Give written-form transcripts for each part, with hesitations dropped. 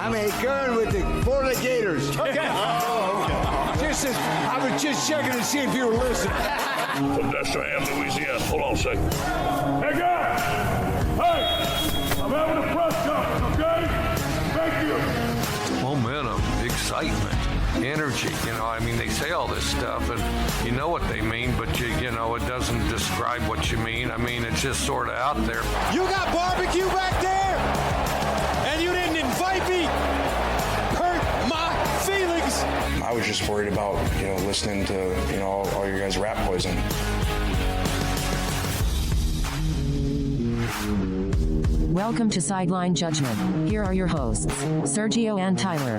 I'm a girl with the Florida Gators. Okay. I was just checking to see if you were listening. From Bethlehem, Louisiana. Hold on a second. Hey, guys! Hey! I'm having a press conference, okay? Thank you. Momentum, excitement, energy. They say all this stuff, and you know what they mean, but it doesn't describe what you mean. It's just sort of out there. You got barbecue back there, and you didn't invite me. Hurt my feelings. I was just worried about, listening to, all your guys' rap poison. Welcome to Sideline Judgment. Here are your hosts, Sergio and Tyler.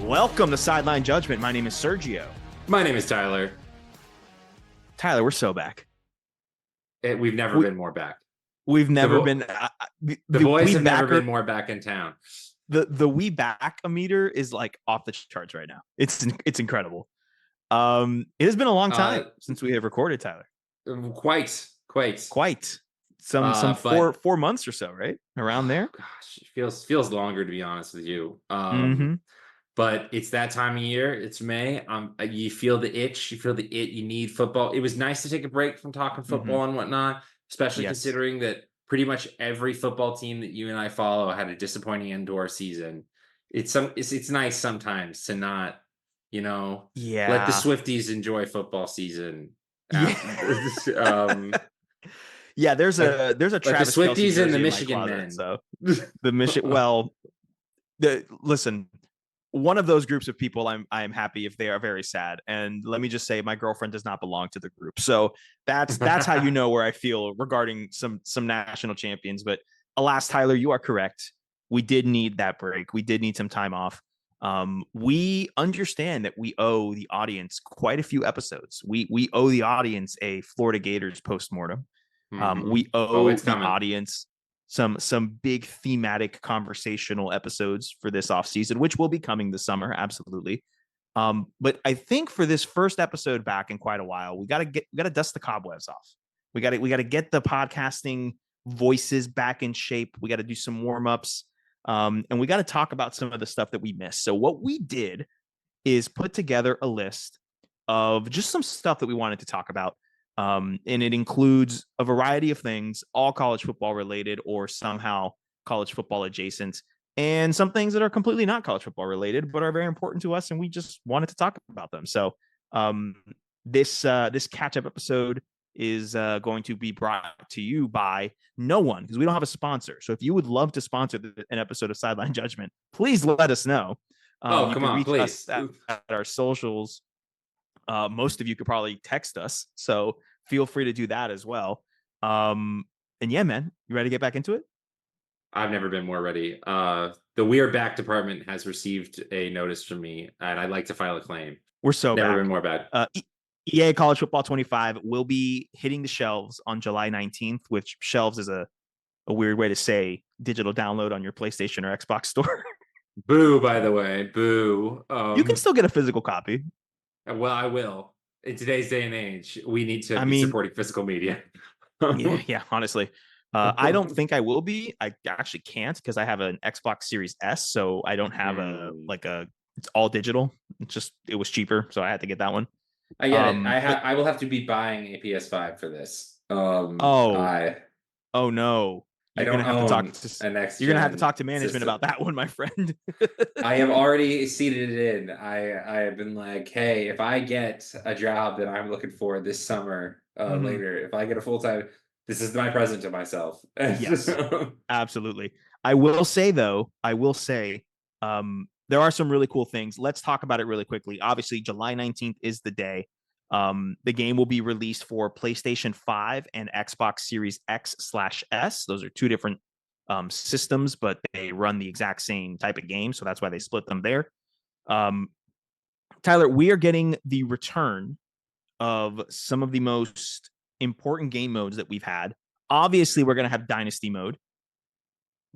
Welcome to Sideline Judgment. My name is Sergio. My name is Tyler. Tyler, we're so back. We've never been more back. We've never been. The boys have never been more back in town. The we back meter is like off the charts right now. It's incredible. It has been a long time since we have recorded, Tyler. Quite. Some 4 months or so, right? Around there. Gosh, it feels longer, to be honest with you. But it's that time of year. It's May. You feel the itch. You need football. It was nice to take a break from talking football and whatnot, especially considering that pretty much every football team that you and I follow had a disappointing indoor season. It's nice sometimes to not, let the Swifties enjoy football season. There's a Travis the Swifties and the Michigan closet, men. So the Michigan. Listen. One of those groups of people, I'm happy if they are very sad. And let me just say, my girlfriend does not belong to the group. So that's how you know where I feel regarding some national champions. But alas, Tyler, you are correct. We did need that break. We did need some time off. We understand that we owe the audience quite a few episodes. We owe the audience a Florida Gators Post-Mortem. We owe the audience some big thematic conversational episodes for this off season, which will be coming this summer. Absolutely. But I think for this first episode back in quite a while, we got to dust the cobwebs off. We got to get the podcasting voices back in shape. We got to do some warm-ups. And we got to talk about some of the stuff that we missed. So what we did is put together a list of just some stuff that we wanted to talk about. And it includes a variety of things, all college football related or somehow college football adjacent, and some things that are completely not college football related, but are very important to us. And we just wanted to talk about them. So this catch-up episode is going to be brought to you by no one, because we don't have a sponsor. So if you would love to sponsor an episode of Sideline Judgment, please let us know. Come on, please. At our socials. Most of you could probably text us, so feel free to do that as well. And yeah, man, you ready to get back into it? I've never been more ready. The We Are Back department has received a notice from me, and I'd like to file a claim. We're so never back. Been more bad. EA College Football 25 will be hitting the shelves on July 19th, which shelves is a weird way to say digital download on your PlayStation or Xbox store. Boo, by the way, boo. You can still get a physical copy. Well, I will. In today's day and age, we need to be supporting physical media. yeah, honestly. I don't think I will be. I actually can't because I have an Xbox Series S, so I don't have it's all digital. It was cheaper, so I had to get that one. I get it. I will have to be buying a PS5 for this. Oh no. You're gonna have to talk to management system about that one, my friend. I have already seeded it in. I have been like, hey, if I get a job that I'm looking for this summer later, if I get a full-time, this is my present to myself. Yes, absolutely. I will say there are some really cool things. Let's talk about it really quickly. Obviously, July 19th is the day. The game will be released for PlayStation 5 and Xbox Series X/S. Those are two different systems, but they run the exact same type of game, so that's why they split them there. Tyler, we are getting the return of some of the most important game modes that we've had. Obviously, we're going to have Dynasty mode,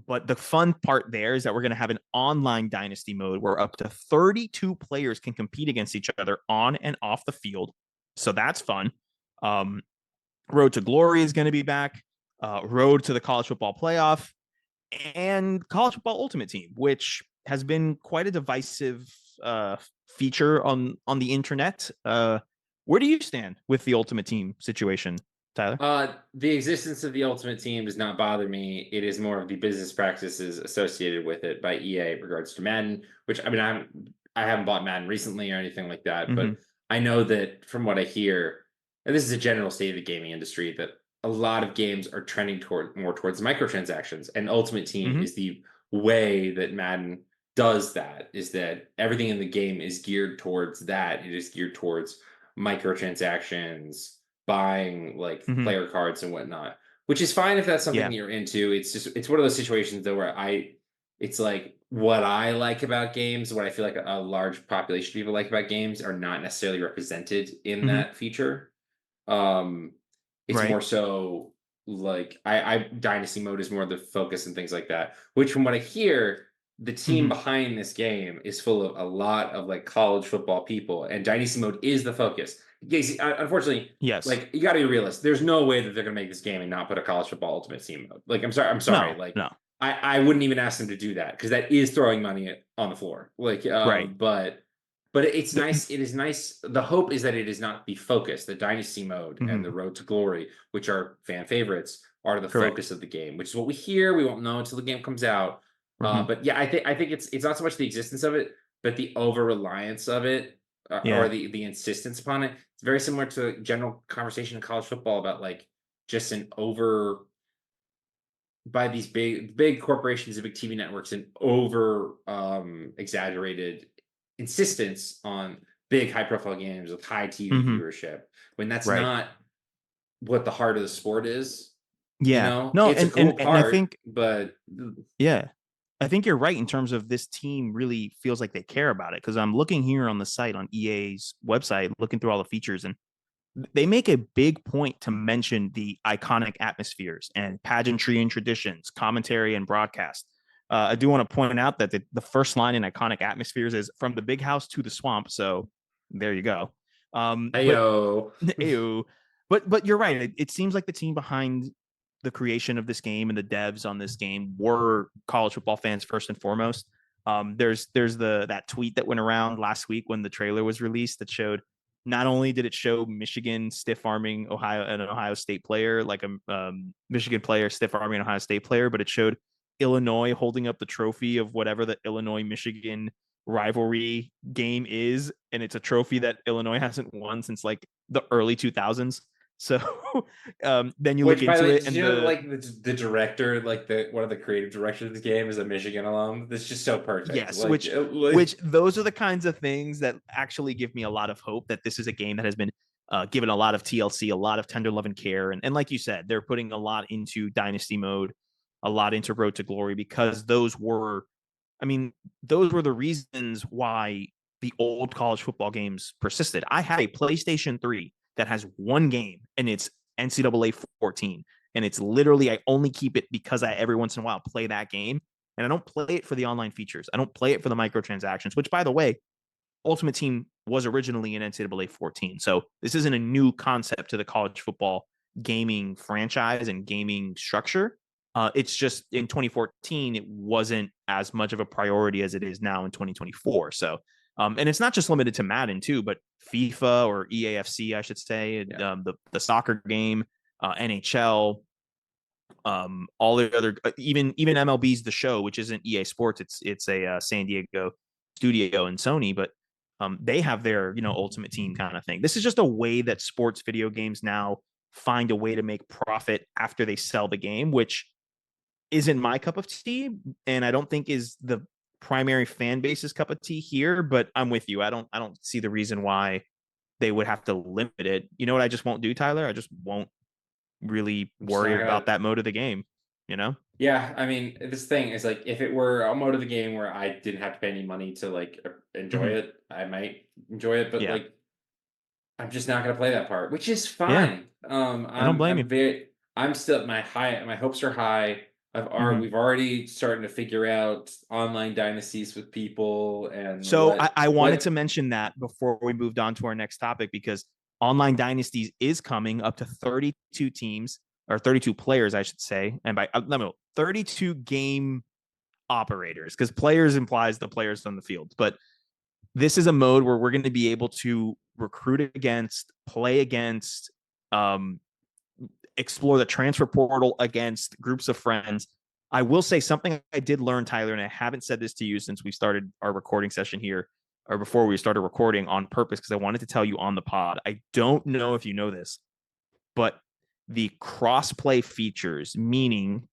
but the fun part there is that we're going to have an online Dynasty mode where up to 32 players can compete against each other on and off the field. So that's fun. Road to Glory is going to be back. Road to the College Football Playoff, and College Football Ultimate Team, which has been quite a divisive feature on the internet. Where do you stand with the Ultimate Team situation, Tyler? The existence of the Ultimate Team does not bother me. It is more of the business practices associated with it by EA in regards to Madden, which I mean, I haven't bought Madden recently or anything like that, but I know that from what I hear, and this is a general state of the gaming industry, that a lot of games are trending more towards microtransactions, and Ultimate Team is the way that Madden does that. Is that everything in the game is geared towards that? It is geared towards microtransactions, buying like player cards and whatnot, which is fine if that's something you're into. It's one of those situations though where it's like what I like about games, what I feel like a large population of people like about games are not necessarily represented in that feature. It's more so like I Dynasty mode is more the focus and things like that, which from what I hear, the team behind this game is full of a lot of like college football people, and Dynasty mode is the focus. Unfortunately, like you got to be realistic. There's no way that they're going to make this game and not put a college football Ultimate Team mode. Like, I'm sorry. I wouldn't even ask them to do that because that is throwing money on the floor. Like, but it's nice. It is nice. The hope is that it is not the focus. The Dynasty mode and the Road to Glory, which are fan favorites, are the focus of the game, which is what we hear. We won't know until the game comes out. But yeah, I think it's not so much the existence of it, but the over reliance of it, or the insistence upon it. It's very similar to general conversation in college football about like just an over by these big corporations and big TV networks, and over exaggerated insistence on big high profile games with high TV viewership, when that's not what the heart of the sport is. No, it's a cool part, I think, but I think you're right in terms of this team really feels like they care about it, because I'm looking here on the site, on EA's website, looking through all the features, and they make a big point to mention the iconic atmospheres and pageantry and traditions, commentary and broadcast. I do want to point out that the first line in iconic atmospheres is "From the big house to the swamp." So there you go. Ayo. But you're right. It seems like the team behind the creation of this game and the devs on this game were college football fans first and foremost. There's that tweet that went around last week when the trailer was released that showed, not only did it show Michigan stiff arming an Ohio State player, like a Michigan player stiff arming an Ohio State player, but it showed Illinois holding up the trophy of whatever the Illinois-Michigan rivalry game is, and it's a trophy that Illinois hasn't won since like the early 2000s. So then you look into it, and like the director, like one of the creative directors of the game is a Michigan alum. That's just so perfect. Yes, which those are the kinds of things that actually give me a lot of hope that this is a game that has been given a lot of TLC, a lot of tender love and care, and like you said, they're putting a lot into Dynasty mode, a lot into Road to Glory, because those were the reasons why the old college football games persisted. I have a PlayStation 3 that has one game, and it's NCAA 14. And it's literally, I only keep it because I every once in a while play that game. And I don't play it for the online features. I don't play it for the microtransactions, which, by the way, Ultimate Team was originally in NCAA 14. So this isn't a new concept to the college football gaming franchise and gaming structure. It's just in 2014, it wasn't as much of a priority as it is now in 2024. So, and it's not just limited to Madden too, but FIFA, or EAFC, I should say, the soccer game, NHL, all the other, even MLB's The Show, which isn't EA Sports. It's a San Diego studio and Sony, but they have their, Ultimate Team kind of thing. This is just a way that sports video games now find a way to make profit after they sell the game, which isn't my cup of tea, and I don't think is the primary fan base's cup of tea here. But I'm with you. I don't see the reason why they would have to limit it. You know what I just won't do, Tyler? I just won't really worry about that mode of the game, Yeah, I mean, this thing is like, if it were a mode of the game where I didn't have to pay any money to like enjoy it, I might enjoy it, but like, I'm just not gonna play that part, which is fine. I don't blame you. I'm still my hopes are high. We've already starting to figure out online dynasties with people, and so I wanted to mention that before we moved on to our next topic, because online dynasties is coming up to 32 teams. or 32 players, I should say. And by 32 game operators, because players implies the players on the field. But this is a mode where we're going to be able to recruit against, play against, explore the transfer portal against groups of friends. I will say something I did learn, Tyler, and I haven't said this to you since we started our recording session here, or before we started recording on purpose, because I wanted to tell you on the pod. I don't know if you know this, but the cross-play features, meaning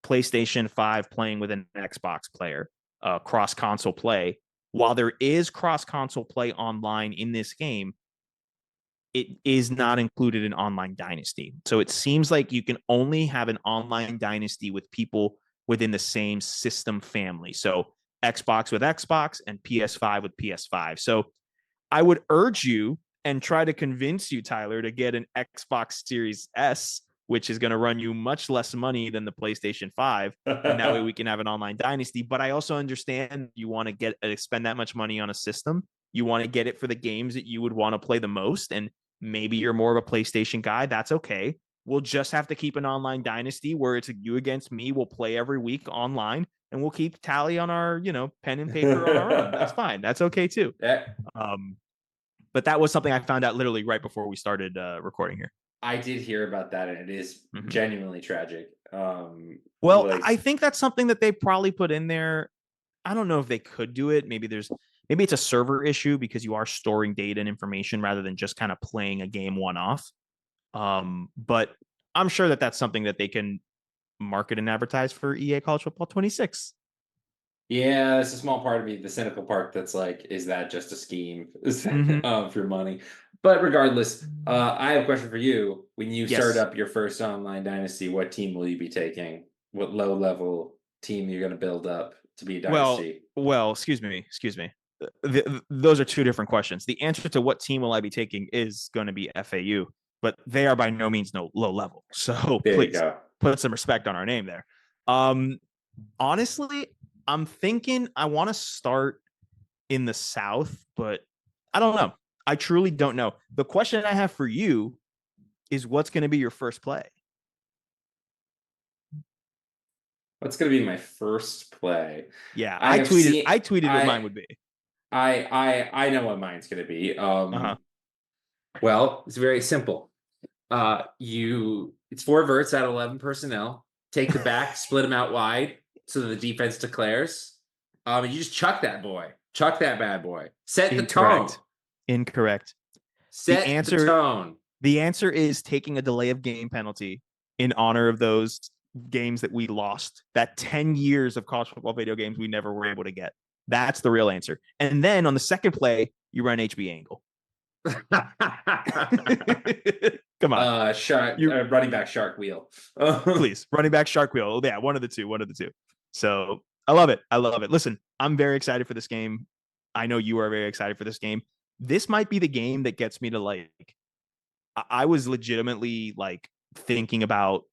PlayStation 5 playing with an Xbox player, cross-console play, while there is cross-console play online in this game, it is not included in Online Dynasty. So it seems like you can only have an Online Dynasty with people within the same system family. So Xbox with Xbox and PS5 with PS5. So I would urge you and try to convince you, Tyler, to get an Xbox Series S, which is going to run you much less money than the PlayStation 5. And that way we can have an Online Dynasty. But I also understand you want to spend that much money on a system. You want to get it for the games that you would want to play the most. And maybe you're more of a PlayStation guy. That's okay. We'll just have to keep an Online Dynasty where it's you against me. We'll play every week online, and we'll keep tally on our, pen and paper on our own. That's fine. That's okay too. Yeah. But that was something I found out literally right before we started recording here. I did hear about that, and it is genuinely tragic. Well, I think that's something that they probably put in there. I don't know if they could do it. Maybe it's a server issue because you are storing data and information rather than just kind of playing a game one-off. But I'm sure that that's something that they can market and advertise for EA College Football 26. Yeah, it's a small part of me, the cynical part that's like, is that just a scheme for money? But regardless, I have a question for you. When you start up your first Online Dynasty, what team will you be taking? What low-level team you're going to build up to be a dynasty? Well, excuse me. Those are two different questions. The answer to what team will I be taking is going to be FAU, but they are by no means low level. So please put some respect on our name there. Honestly, I'm thinking I want to start in the South, but I don't know. I truly don't know. The question I have for you is, what's going to be your first play? What's going to be my first play? Yeah, I tweeted what mine would be. I know what mine's going to be. Well, it's very simple. It's 4 verts out of 11 personnel. Take the back, split them out wide so that the defense declares. You just chuck that bad boy. Set the tone. Incorrect. Set the tone. The answer is taking a delay of game penalty in honor of those games that we lost. That 10 years of college football video games we never were able to get. That's the real answer. And then on the second play, you run HB angle. Come on. Running back shark wheel. Please, running back shark wheel. Yeah, one of the two. So I love it. Listen, I'm very excited for this game. I know you are very excited for this game. This might be the game that gets me to I was legitimately thinking about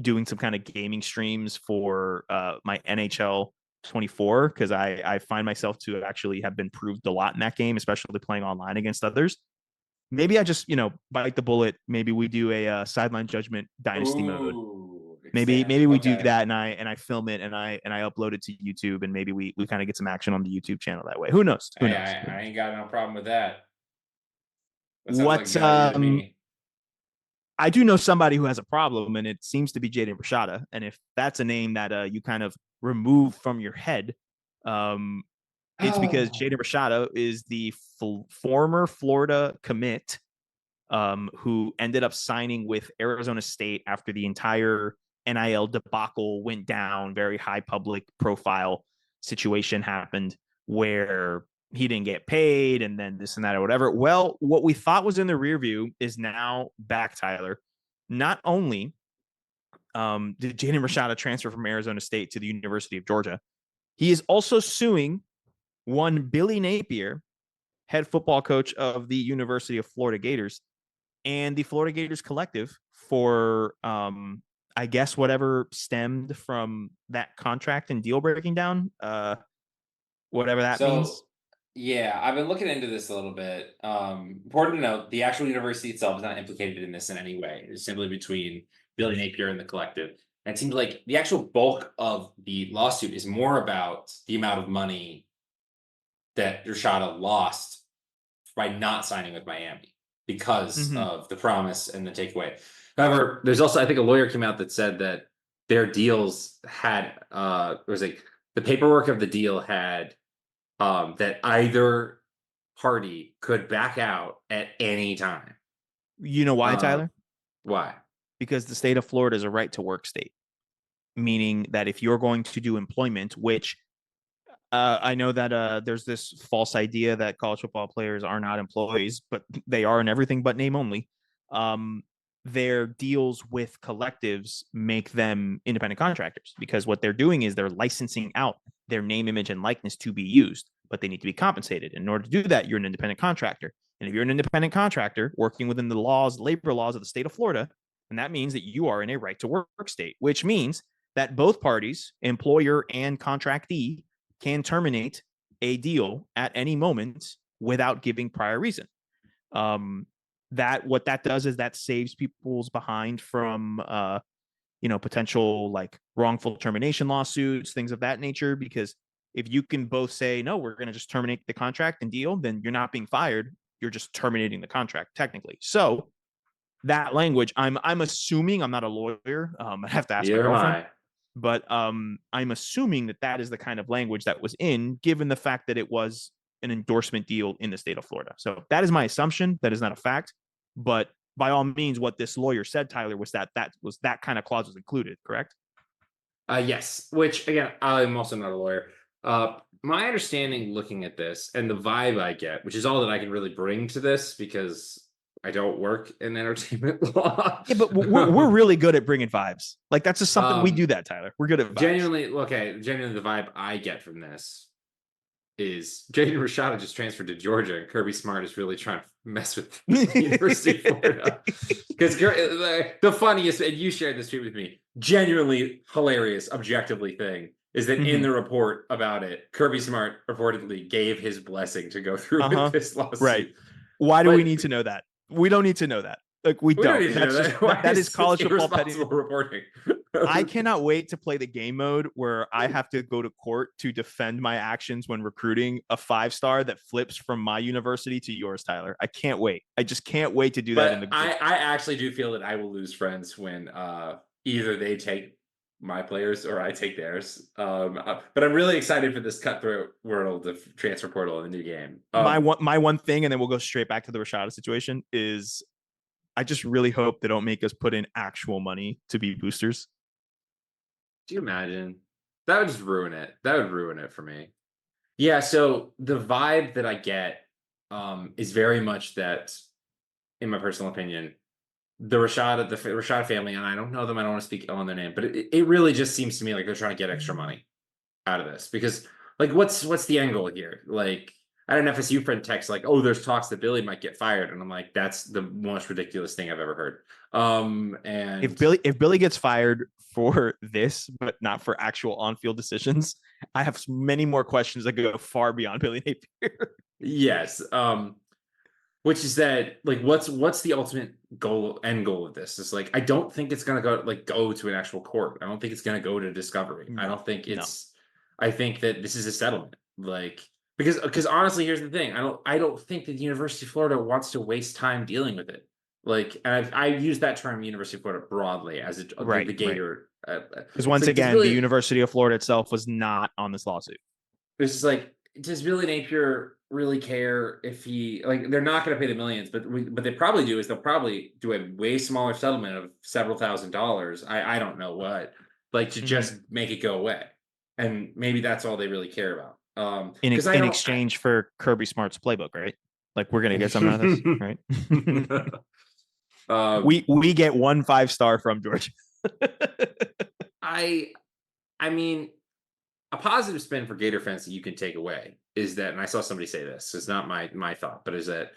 doing some kind of gaming streams for my NHL 24, because I find myself to actually have been proved a lot in that game, especially playing online against others. Maybe I just bite the bullet. Maybe we do a sideline judgment dynasty mode. Maybe we do that, and I film it and I upload it to YouTube, and maybe we kind of get some action on the YouTube channel that way. Who knows? I ain't got no problem with that. I do know somebody who has a problem, and it seems to be Jaden Rashada. And if that's a name that you kind of remove from your head, it's because Jaden Rashada is the former Florida commit who ended up signing with Arizona State after the entire NIL debacle went down. Very high public profile situation happened where he didn't get paid, and then this and that or whatever. Well, what we thought was in the rear view is now back, Tyler. Not only did Jaden Rashada transfer from Arizona State to the University of Georgia, he is also suing one Billy Napier, head football coach of the University of Florida Gators, and the Florida Gators Collective for, I guess, whatever stemmed from that contract and deal breaking down, whatever that means. Yeah, I've been looking into this a little bit. Important to note, the actual university itself is not implicated in this in any way. It's simply between Billy Napier and the collective. And it seems like the actual bulk of the lawsuit is more about the amount of money that Rashada lost by not signing with Miami because Mhm. of the promise and the takeaway. However, there's also, I think, a lawyer came out that said that their deals had it was like the paperwork of the deal had that either party could back out at any time. You know why, Uh, Tyler? why? Because the state of Florida is a right to work state, meaning that if you're going to do employment, which I know that there's this false idea that college football players are not employees, but they are in everything but name only. Um, their deals with collectives make them independent contractors because what they're doing is they're licensing out their name, image, and likeness to be used, but they need to be compensated. In order to do that, you're an independent contractor. And if you're an independent contractor working within the laws, labor laws of the state of Florida, then that means that you are in a right to work state, which means that both parties, employer and contractee, can terminate a deal at any moment without giving prior reason. That what that does is that saves people's behind from potential like wrongful termination lawsuits, things of that nature. Because if you can both say no, we're going to just terminate the contract and deal, then you're not being fired. You're just terminating the contract technically. So that language, I'm assuming, I'm not a lawyer. I have to ask my Neither am girlfriend, I. but I'm assuming that that is the kind of language that was in, given the fact that it was an endorsement deal in the state of Florida. So that is my assumption. That is not a fact, but by all means, what this lawyer said, Tyler, was that kind of clause was included, correct? Yes, which again, I'm also not a lawyer. My understanding looking at this and the vibe I get, which is all that I can really bring to this because I don't work in entertainment law. Yeah, but we're really good at bringing vibes. Like that's just something we Um, do. That Tyler, we're good at vibes. genuinely, the vibe I get from this is Jaden Rashada just transferred to Georgia, and Kirby Smart is really trying to mess with the University of Florida. Because the funniest, and you shared this tweet with me, genuinely hilarious, objectively thing is that in the report about it, Kirby Smart reportedly gave his blessing to go through with this lawsuit. Right. Why do we need to know that? We don't need to know that. Like we don't don't. need to know That's that. just that is college football petty. reporting. I cannot wait to play the game mode where I have to go to court to defend my actions when recruiting a 5-star that flips from my university to yours, Tyler. I can't wait. I just can't wait to do that. But I actually do feel that I will lose friends when either they take my players or I take theirs. But I'm really excited for this cutthroat world of transfer portal in the new game. My one thing, and then we'll go straight back to the Rashada situation, is I just really hope they don't make us put in actual money to be boosters. Do you imagine? That would just ruin it. That would ruin it for me. Yeah, so the vibe that I get is very much that, in my personal opinion, the Rashada family, and I don't know them, I don't want to speak on their name, but it really just seems to me like they're trying to get extra money out of this. Because like what's the end goal here? Like I had an FSU friend text like, oh, there's talks that Billy might get fired. And I'm like, that's the most ridiculous thing I've ever heard. And if Billy gets fired for this, but not for actual on-field decisions, I have many more questions that go far beyond Billy Napier. Yes. Which is that like what's the ultimate end goal of this? It's like I don't think it's gonna go to an actual court. I don't think it's gonna go to discovery. I don't think it's I think that this is a settlement. Like because honestly, here's the thing. I don't think that the University of Florida wants to waste time dealing with it. Like, and I use that term University of Florida broadly as the Gator. Because once again, the University of Florida itself was not on this lawsuit. It's just like, does Billy Napier really care if he like? They're not going to pay the millions, but they probably do. Is they'll probably do a way smaller settlement of several $1,000s. I don't know what, like to just make it go away, and maybe that's all they really care about. In exchange for Kirby Smart's playbook, right? Like we're gonna get something out of this, right? We get 1 5-star from Georgia. I mean, a positive spin for Gator fans that you can take away is that, and I saw somebody say this, it's not my thought, but is that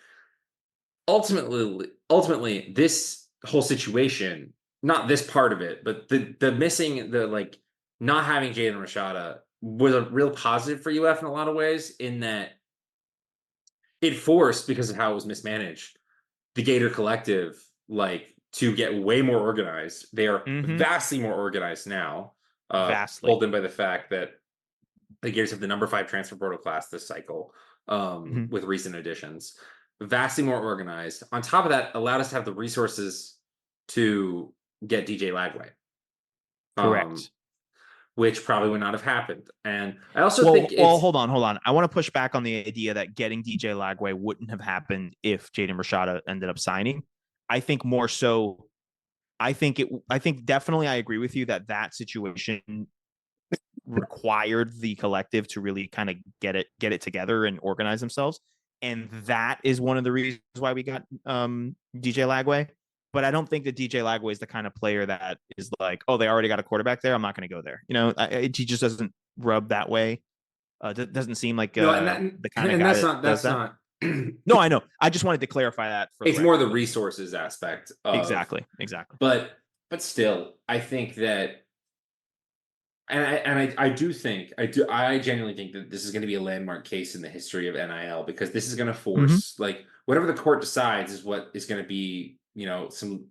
ultimately this whole situation, not this part of it, but the missing, the like not having Jaden Rashada was a real positive for UF in a lot of ways, in that it forced, because of how it was mismanaged, the Gator Collective, like, to get way more organized. They are vastly more organized now. Vastly. Boldened by the fact that the Gators have the number 5 transfer portal class this cycle, with recent additions. Vastly more organized. On top of that, allowed us to have the resources to get DJ Lagway. Correct. Which probably would not have happened. And I also think hold on. I want to push back on the idea that getting DJ Lagway wouldn't have happened if Jaden Rashada ended up signing. I think more so, I think definitely I agree with you that situation required the collective to really kind of get it together and organize themselves. And that is one of the reasons why we got DJ Lagway. But I don't think that DJ Lagway is the kind of player that is like, oh, they already got a quarterback there, I'm not going to go there. He just doesn't rub that way. Doesn't seem like the kind of guy that's not. No, I know. I just wanted to clarify that. It's more the resources aspect. Exactly. But still, I think that, and I genuinely think that this is going to be a landmark case in the history of NIL, because this is going to force like whatever the court decides is what is going to be, some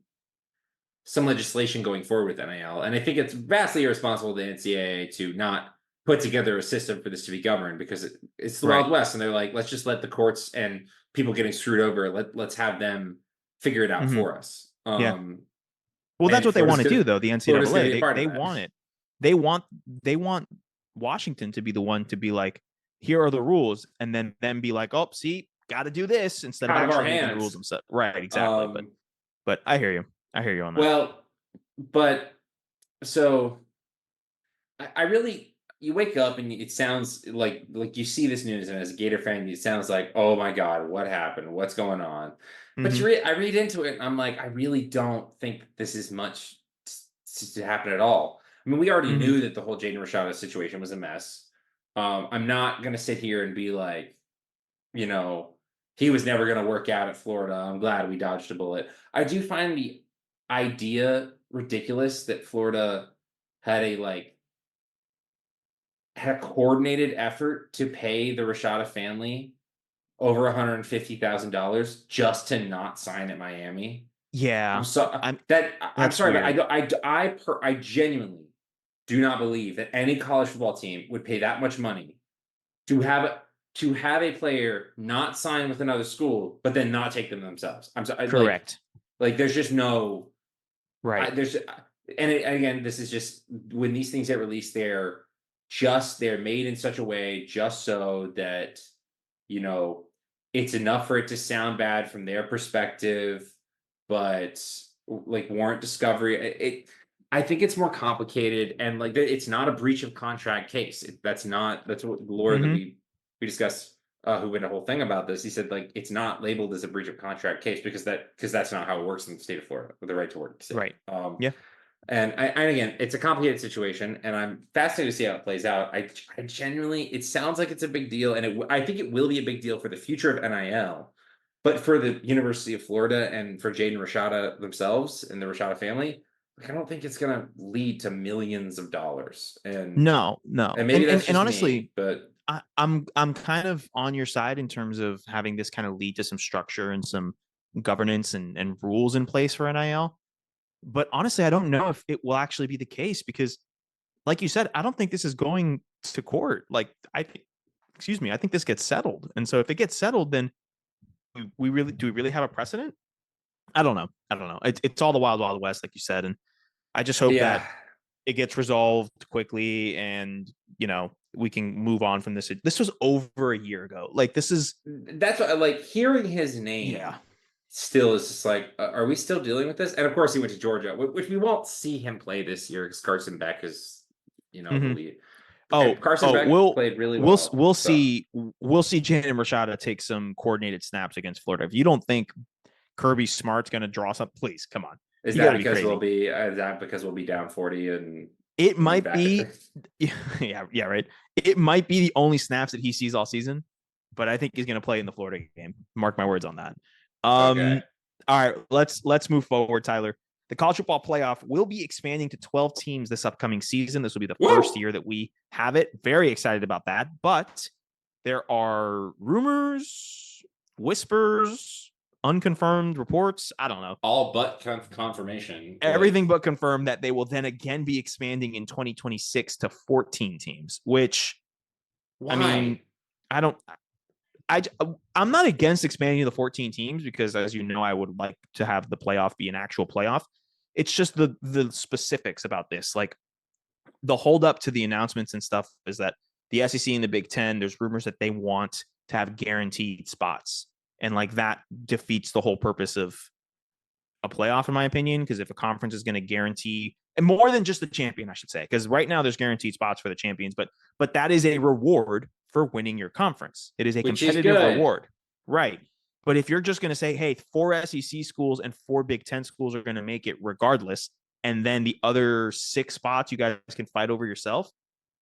legislation going forward with NIL. And I think it's vastly irresponsible of the NCAA to not put together a system for this to be governed, because it's the Wild West, and they're like, let's just let the courts and people getting screwed over, let's have them figure it out for us. Well, that's what they want to do, though. The NCAA, they want it. They want Washington to be the one to be like, here are the rules, and then be like, oh, see, got to do this, instead of actually making the rules themselves. Right, exactly. But I hear you on that. Well, but so I really, you wake up and it sounds like you see this news, and as a Gator fan, it sounds like, oh my God, what happened? What's going on? But I read into it, and I'm like, I really don't think this is much to happen at all. I mean, we already knew that the whole Jaden Rashada situation was a mess. I'm not going to sit here and be like, he was never going to work out at Florida. I'm glad we dodged a bullet. I do find the idea ridiculous that Florida had a coordinated effort to pay the Rashada family over $150,000 just to not sign at Miami. Yeah, I'm sorry, but I genuinely do not believe that any college football team would pay that much money to have a player not sign with another school, but then not take them themselves. I'm sorry. Correct. Like there's just no right. Again, this is just when these things get released, they're made in such a way just so that it's enough for it to sound bad from their perspective, but like warrant discovery. I think it's more complicated, and like it's not a breach of contract case. That's what the lawyer that we discussed, who went a whole thing about this. He said like it's not labeled as a breach of contract case because that's not how it works in the state of Florida with the right to work state. Right. And again, it's a complicated situation, and I'm fascinated to see how it plays out. I genuinely, it sounds like it's a big deal, and I think it will be a big deal for the future of NIL, but for the University of Florida and for Jaden Rashada themselves and the Rashada family, I don't think it's going to lead to millions of dollars. And no, and maybe that's just honestly, me, but I'm kind of on your side in terms of having this kind of lead to some structure and some governance and rules in place for NIL. But honestly, I don't know if it will actually be the case, because like you said, I don't think this is going to court. Like I think this gets settled. And so if it gets settled, then do we really have a precedent? I don't know. It's all the wild west, like you said. And I just hope that it gets resolved quickly, and we can move on from this. This was over a year ago. Like that's what, like, hearing his name. Yeah. Still is just like, are we still dealing with this? And of course, he went to Georgia, which we won't see him play this year because Carson Beck is, the lead. Carson Beck played really well. We'll see Jaden Rashada take some coordinated snaps against Florida. If you don't think Kirby Smart's going to draw something, please come on. Is that because we'll be down 40 and it might be? Yeah, right. It might be the only snaps that he sees all season, but I think he's going to play in the Florida game. Mark my words on that. Okay. All right, let's move forward, Tyler. The college football playoff will be expanding to 12 teams this upcoming season. This will be the first year that we have it. Very excited about that. But there are rumors whispers, unconfirmed reports. I don't know. All but confirmation. Everything but confirmed that they will then again be expanding in 2026 to 14 teams, which, Why? I mean, I'm not against expanding to the 14 teams because, as you know, I would like to have the playoff be an actual playoff. It's just the specifics about this. Like, the hold up to the announcements and stuff is that the SEC and the Big Ten, there's rumors that they want to have guaranteed spots. And like that defeats the whole purpose of a playoff, in my opinion, because if a conference is going to guarantee, and more than just the champion, I should say, because right now there's guaranteed spots for the champions, but that is a reward for winning your conference. It is a competitive reward. Right. But if you're just going to say, hey, 4 SEC schools and 4 Big Ten schools are going to make it regardless, and then the other 6 spots you guys can fight over yourself,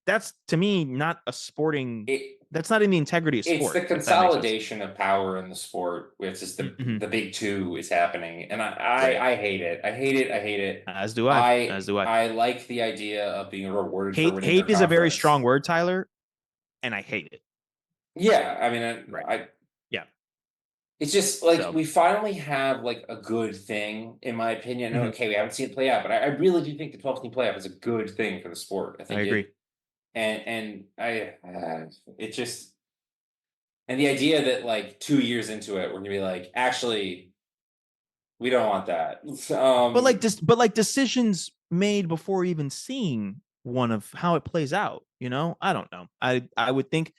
that's, to me, not a sporting. That's not in the integrity of sport. It's the consolidation of power in the sport. It's just the big two is happening, and I hate it. I hate it. As do I. I like the idea of being rewarded. Hate is a very strong word, Tyler, and I hate it. Yeah, I mean, yeah. It's just like we finally have like a good thing, in my opinion. Okay, we haven't seen it play out, but I really do think the 12-team playoff is a good thing for the sport. I agree. And it just, and the idea that like 2 years into it, we're gonna be like, actually, we don't want that. But like decisions made before even seeing one of how it plays out. You know, I don't know. I would think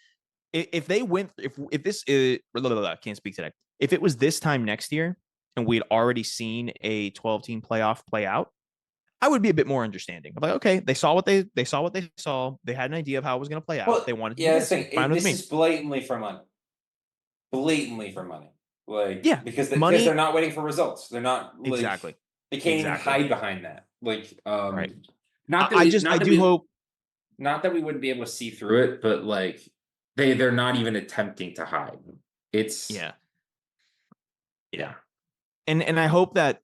if they went, if this is, I can't speak today. If it was this time next year and we'd already seen a 12-team playoff play out, I would be a bit more understanding. I'm like, okay, they saw what they saw. They had an idea of how it was going to play out. Well, they wanted to. Yeah, this is blatantly for money. Like, yeah, because they're not waiting for results. They're not exactly. They can't even hide behind that. Like, right. Not that I do hope. Not that we wouldn't be able to see through it, but like they're not even attempting to hide. It's yeah. And I hope that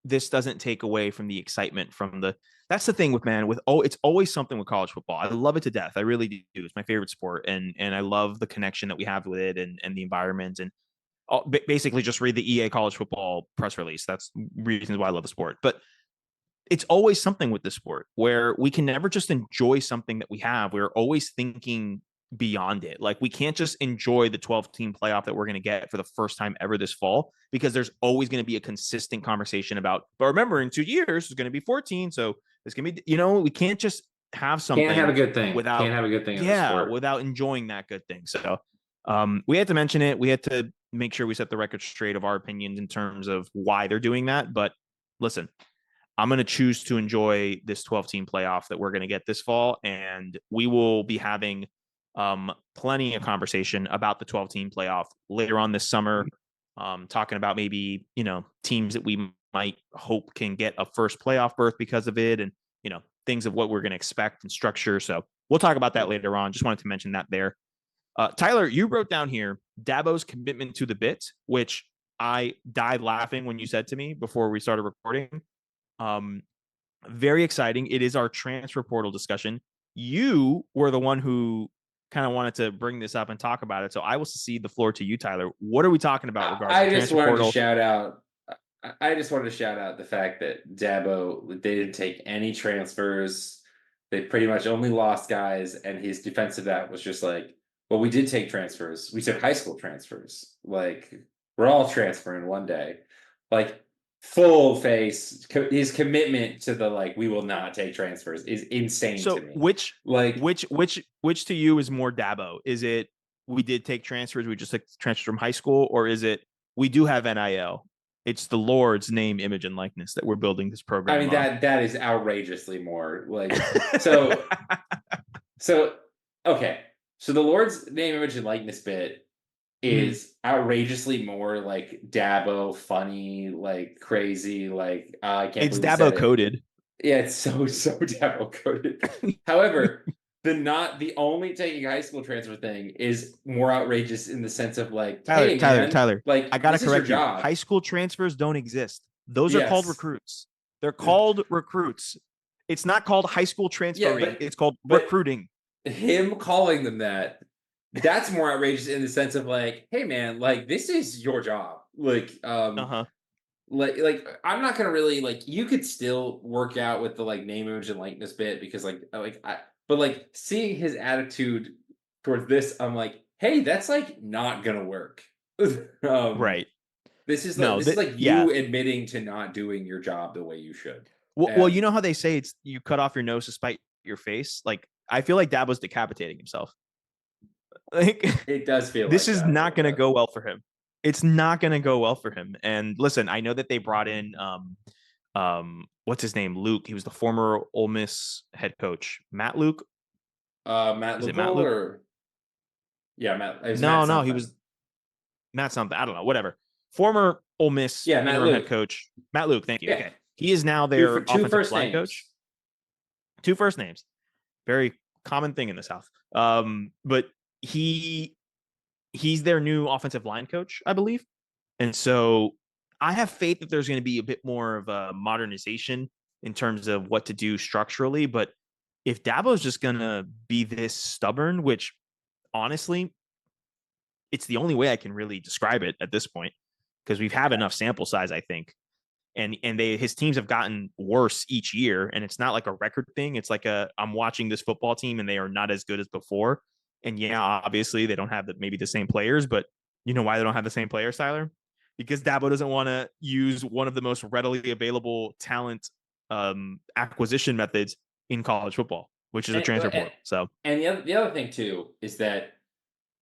this doesn't take away from the excitement from that's the thing it's always something with college football. I love it to death. I really do. It's my favorite sport. And I love the connection that we have with it and the environment and basically just read the EA college football press release. That's reasons why I love the sport, but it's always something with the sport where we can never just enjoy something that we have. We're always thinking beyond it. Like we can't just enjoy the 12-team playoff that we're going to get for the first time ever this fall, because there's always going to be a consistent conversation about, but remember in 2 years, it's going to be 14. So it's going to be, we can't just have something. Can't have a good thing without enjoying that good thing. So we had to mention it. We had to make sure we set the record straight of our opinions in terms of why they're doing that. But listen, I'm going to choose to enjoy this 12-team playoff that we're going to get this fall. And we will be having plenty of conversation about the 12-team playoff later on this summer, talking about maybe, teams that we might hope can get a first playoff berth because of it, and, things of what we're going to expect and structure. So we'll talk about that later on. Just wanted to mention that there. Tyler, you wrote down here Dabo's commitment to the bit, which I died laughing when you said to me before we started recording. Very exciting. It is our transfer portal discussion. You were the one who kind of wanted to bring this up and talk about it. So I will cede the floor to you, Tyler. What are we talking about regarding I just wanted to shout out the fact that Dabo, they didn't take any transfers. They pretty much only lost guys, and his defense of that was just like, well, we did take transfers. We took high school transfers. Like, we're all transferring one day. Like, full face, his commitment to the we will not take transfers is insane to me. Which to you is more Dabo? Is it we did take transfers, we just took transfers from high school, or is it we do have NIL? It's the Lord's name, image, and likeness that we're building this program. I mean, that is outrageously more so okay. So the Lord's name, image, and likeness bit is outrageously more like Dabo, funny, crazy, I can't. It's Dabo coded. Yeah, it's so Dabo coded. However, the only taking high school transfer thing is more outrageous in the sense of Tyler. I gotta correct you. High school transfers don't exist. Those are called recruits. They're called recruits. It's not called high school transferring. It's called recruiting. Him calling them that that's more outrageous in the sense of like, hey man, like this is your job. Like, Uh-huh. like I'm not gonna really like. You could still work out with the like name, image, and likeness bit because but like seeing his attitude towards this, I'm like, hey, that's like not gonna work. Right. This is No, like yeah. you admitting to not doing your job the way you should. Well, you And know how they say it's you cut off your nose to spite your face? Like, I feel like Dabo's decapitating himself. Like, it does feel this like is that a not little going to bit. go well for him. It's not going to go well for him. And listen, I know that they brought in what's his name? Luke. He was the former Ole Miss head coach. Matt Luke. Matt Is it Matt Lucal Luke? or yeah, Matt. It was Matt No, he something. was Matt something. I don't know. Whatever. Former Ole Miss Yeah, Matt interim head Luke. coach. Matt Luke. Thank you. Yeah. Okay. He is now Two their offensive first line names. coach. 2 first names. Very common thing in the South. But he's their new offensive line coach, I believe. And so I have faith that there's going to be a bit more of a modernization in terms of what to do structurally. But if Dabo's just going to be this stubborn, which honestly, it's the only way I can really describe it at this point, because we've had enough sample size, I think. And his teams have gotten worse each year, and it's not like a record thing. It's like I'm watching this football team and they are not as good as before. And yeah, obviously they don't have maybe the same players, but you know why they don't have the same players, Tyler? Because Dabo doesn't want to use one of the most readily available talent acquisition methods in college football, which is a transfer portal. So, and the other thing too is that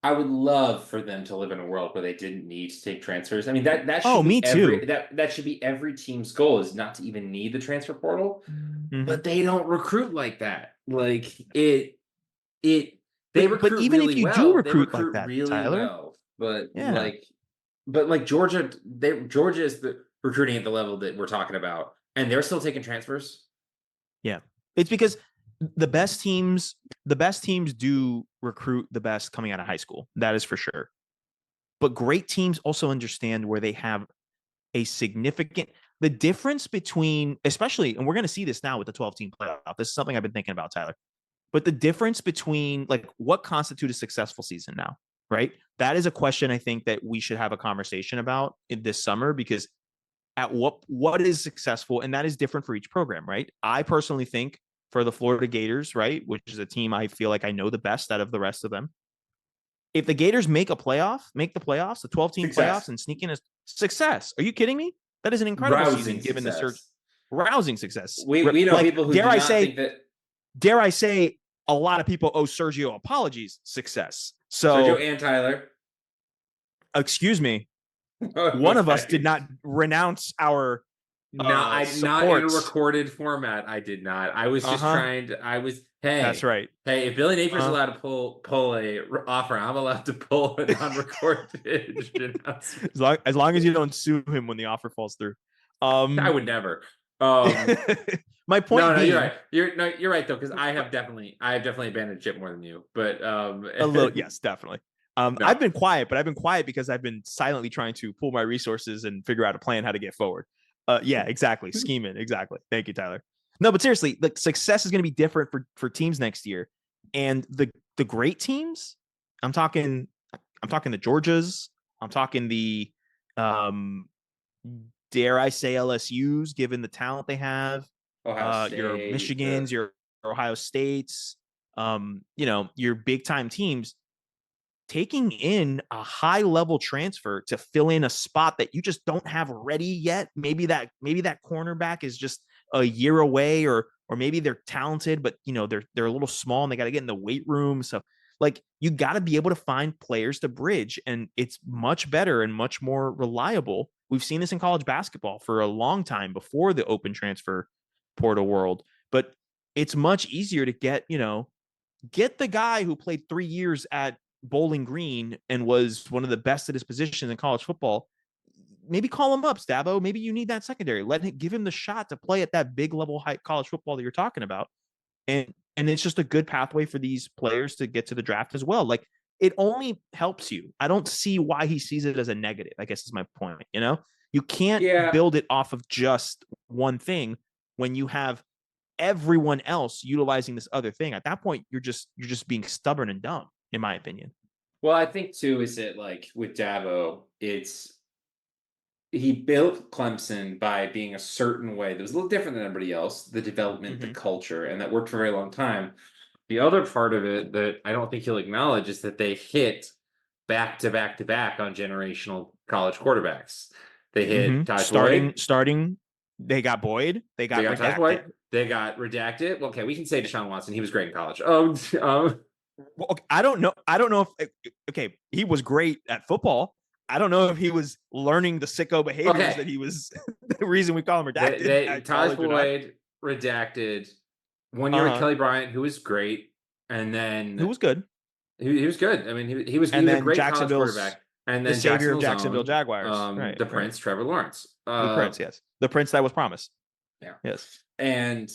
I would love for them to live in a world where they didn't need to take transfers. I mean that should be me too. that should be every team's goal, is not to even need the transfer portal. Mm-hmm. But they don't recruit like that. Like they recruit but even really if you well. do recruit they like that, really Tyler, well. But yeah. Georgia is the recruiting at the level that we're talking about, and they're still taking transfers. Yeah. It's because the best teams do recruit the best coming out of high school. That is for sure. But great teams also understand where they have a significant the difference between, especially, and we're going to see this now with the 12-team playoff. This is something I've been thinking about, Tyler. But the difference between like what constitutes a successful season now, right? That is a question I think that we should have a conversation about in this summer, because at what is successful, and that is different for each program, right? I personally think for the Florida Gators, right, which is a team I feel like I know the best out of the rest of them, if the Gators make the playoffs, the 12-team playoffs, and sneak in a success. Are you kidding me? That is an incredible season given the surge. Rousing success. We know people who dare I say a lot of people owe Sergio apologies success. So Sergio and Tyler. Excuse me. One of us did not renounce our not in a recorded format. I did not. I was just trying to. Hey, that's right. Hey, if Billy Napier's allowed to pull a offer, I'm allowed to pull an unrecorded. as long as you don't sue him when the offer falls through. I would never. My point being, you're right. You're right though, because I have definitely abandoned ship more than you. But a little, yes, definitely. No. I've been quiet, but I've been quiet because I've been silently trying to pool my resources and figure out a plan how to get forward. Yeah, exactly. Scheming. Exactly. Thank you, Tyler. No, but seriously, the success is going to be different for teams next year. And the great teams, I'm talking the Georgias, I'm talking the dare I say LSUs, given the talent they have, your Michigans, your Ohio States, your big time teams, taking in a high level transfer to fill in a spot that you just don't have ready yet. Maybe that cornerback is just a year away, or maybe they're talented, but they're a little small and they got to get in the weight room. So like you got to be able to find players to bridge, and it's much better and much more reliable. We've seen this in college basketball for a long time before the open transfer portal world, but it's much easier to get the guy who played 3 years at Bowling Green and was one of the best at his position in college football. Maybe call him up, Dabo. Maybe you need that secondary. Give him the shot to play at that big level high college football that you're talking about. And it's just a good pathway for these players to get to the draft as well. Like, it only helps you. I don't see why he sees it as a negative, I guess is my point. You can't build it off of just one thing when you have everyone else utilizing this other thing. At that point, you're just being stubborn and dumb, in my opinion. Well, I think too is that like with Dabo, he built Clemson by being a certain way that was a little different than everybody else, the development, the culture, and that worked for a very long time. The other part of it that I don't think he'll acknowledge is that they hit back to back to back on generational college quarterbacks. They hit Taj Boyd. Starting, they got Boyd. They got Taj Redacted. Boyd. They got Redacted. Well, okay, we can say Deshaun Watson. He was great in college. Well, okay, I don't know. I don't know if okay, he was great at football. I don't know if he was learning the sicko behaviors that he was the reason we call him Redacted. Taj Boyd, Redacted. 1 year with Kelly Bryant, who was great, and then who was good. He was good. I mean, he was a great college quarterback. And then the savior of Jacksonville Jaguars, the Prince, Trevor Lawrence, the Prince, yes, the Prince that was promised. Yeah, yes, and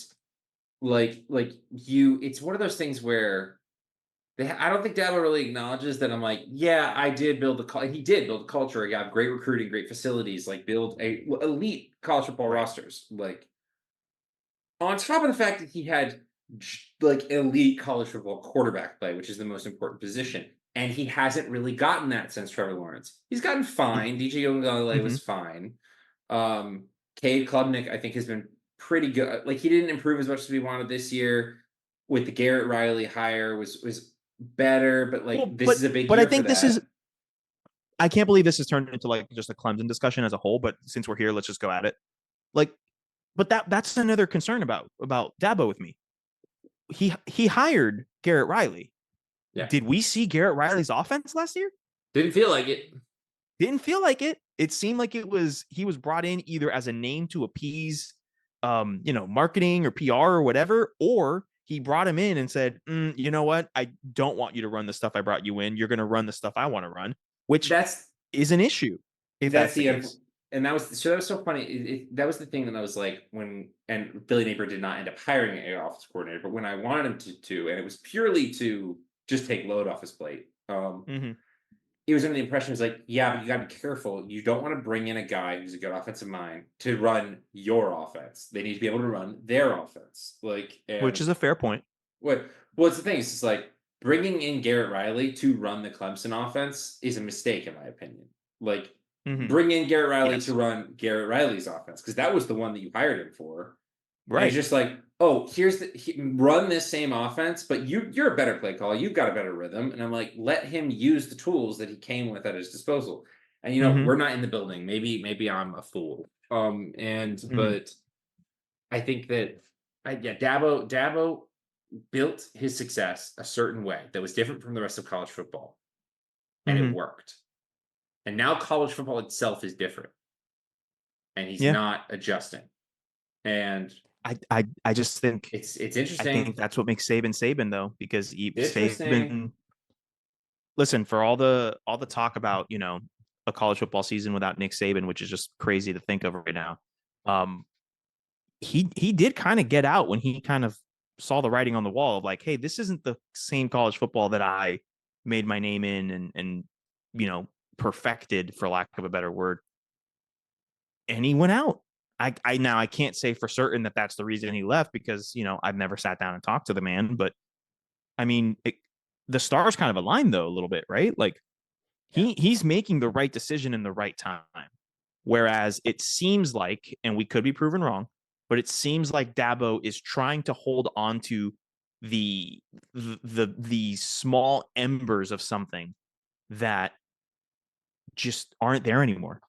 it's one of those things where I don't think Dabo really acknowledges that. I'm like, yeah, I did build he did build a culture. He got great recruiting, great facilities, like build a elite college football rosters, like. On top of the fact that he had like elite college football quarterback play, which is the most important position, and he hasn't really gotten that since Trevor Lawrence. He's gotten fine. DJ Uiagalelei was fine. Cade Klubnik, I think, has been pretty good. Like he didn't improve as much as we wanted this year. With the Garrett Riley hire was better, but this is a big. But year I think this is. I can't believe this has turned into like just a Clemson discussion as a whole. But since we're here, let's just go at it. But that's another concern about Dabo with me. He hired Garrett Riley. Yeah. Did we see Garrett Riley's offense last year? Didn't feel like it. Didn't feel like it. It seemed like he was brought in either as a name to appease, marketing or PR or whatever, or he brought him in and said, you know what? I don't want you to run the stuff I brought you in. You're going to run the stuff I want to run, which is an issue. If that's the case. And that was so funny. That was the thing that I was like and Billy Napier did not end up hiring an offensive coordinator, but when I wanted him to, and it was purely to just take load off his plate. It was under the impression it was like, yeah, but you got to be careful. You don't want to bring in a guy who's a good offensive mind to run your offense. They need to be able to run their offense, which is a fair point. What's the thing? It's just like bringing in Garrett Riley to run the Clemson offense is a mistake, in my opinion. Bring in Garrett Riley to run Garrett Riley's offense because that was the one that you hired him for. Right. And it's just like, oh, run this same offense, but you're a better play caller. You've got a better rhythm. And I'm like, let him use the tools that he came with at his disposal. And we're not in the building. Maybe I'm a fool. But I think that Dabo built his success a certain way that was different from the rest of college football, and it worked. And now college football itself is different, and he's not adjusting. And I just think it's interesting. I think that's what makes Saban though, because Saban. Listen, for all the talk about a college football season without Nick Saban, which is just crazy to think of right now. He did kind of get out when he kind of saw the writing on the wall of like, hey, this isn't the same college football that I made my name in and perfected, for lack of a better word. And he went out. I can't say for certain that that's the reason he left because, I've never sat down and talked to the man, but I mean, the stars kind of aligned though a little bit, right? Like he's making the right decision in the right time. Whereas it seems like, and we could be proven wrong, but it seems like Dabo is trying to hold on to the small embers of something that just aren't there anymore.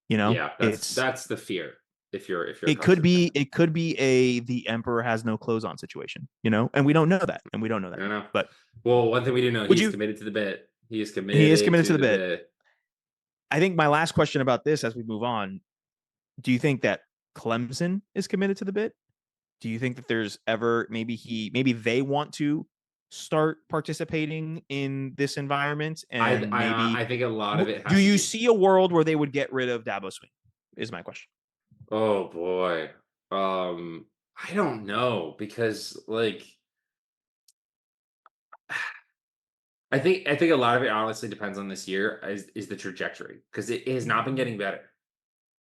That's the fear. If you're it could be the emperor has no clothes on situation, and we don't know that. I know. But one thing we do know, he's committed to the bit. He is committed to the bit. I think my last question about this as we move on, do you think that Clemson is committed to the bit? Do you think that there's ever maybe they want to start participating in this environment? And I think a lot of it do you see a world where they would get rid of Dabo Sweeney is my question. Oh boy. I don't know because I think a lot of it honestly depends on this year is the trajectory because it has not been getting better.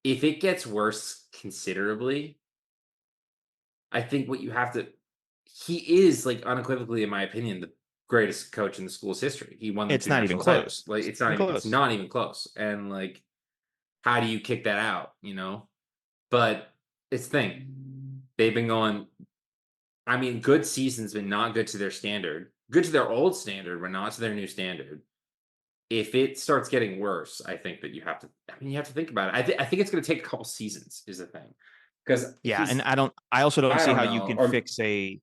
If it gets worse considerably, I think what you have to he is unequivocally, in my opinion, greatest coach in the school's history. He won. It's not even national close. titles. Like it's not even. It's not even close. And like, how do you kick that out? You know, but it's the thing. They've been going. I mean, good seasons, but not good to their standard. Good to their old standard, but not to their new standard. If it starts getting worse, I think that you have to. I mean, you have to think about it. I think it's going to take a couple seasons. Is the thing, because and I also don't see how you can or, fix a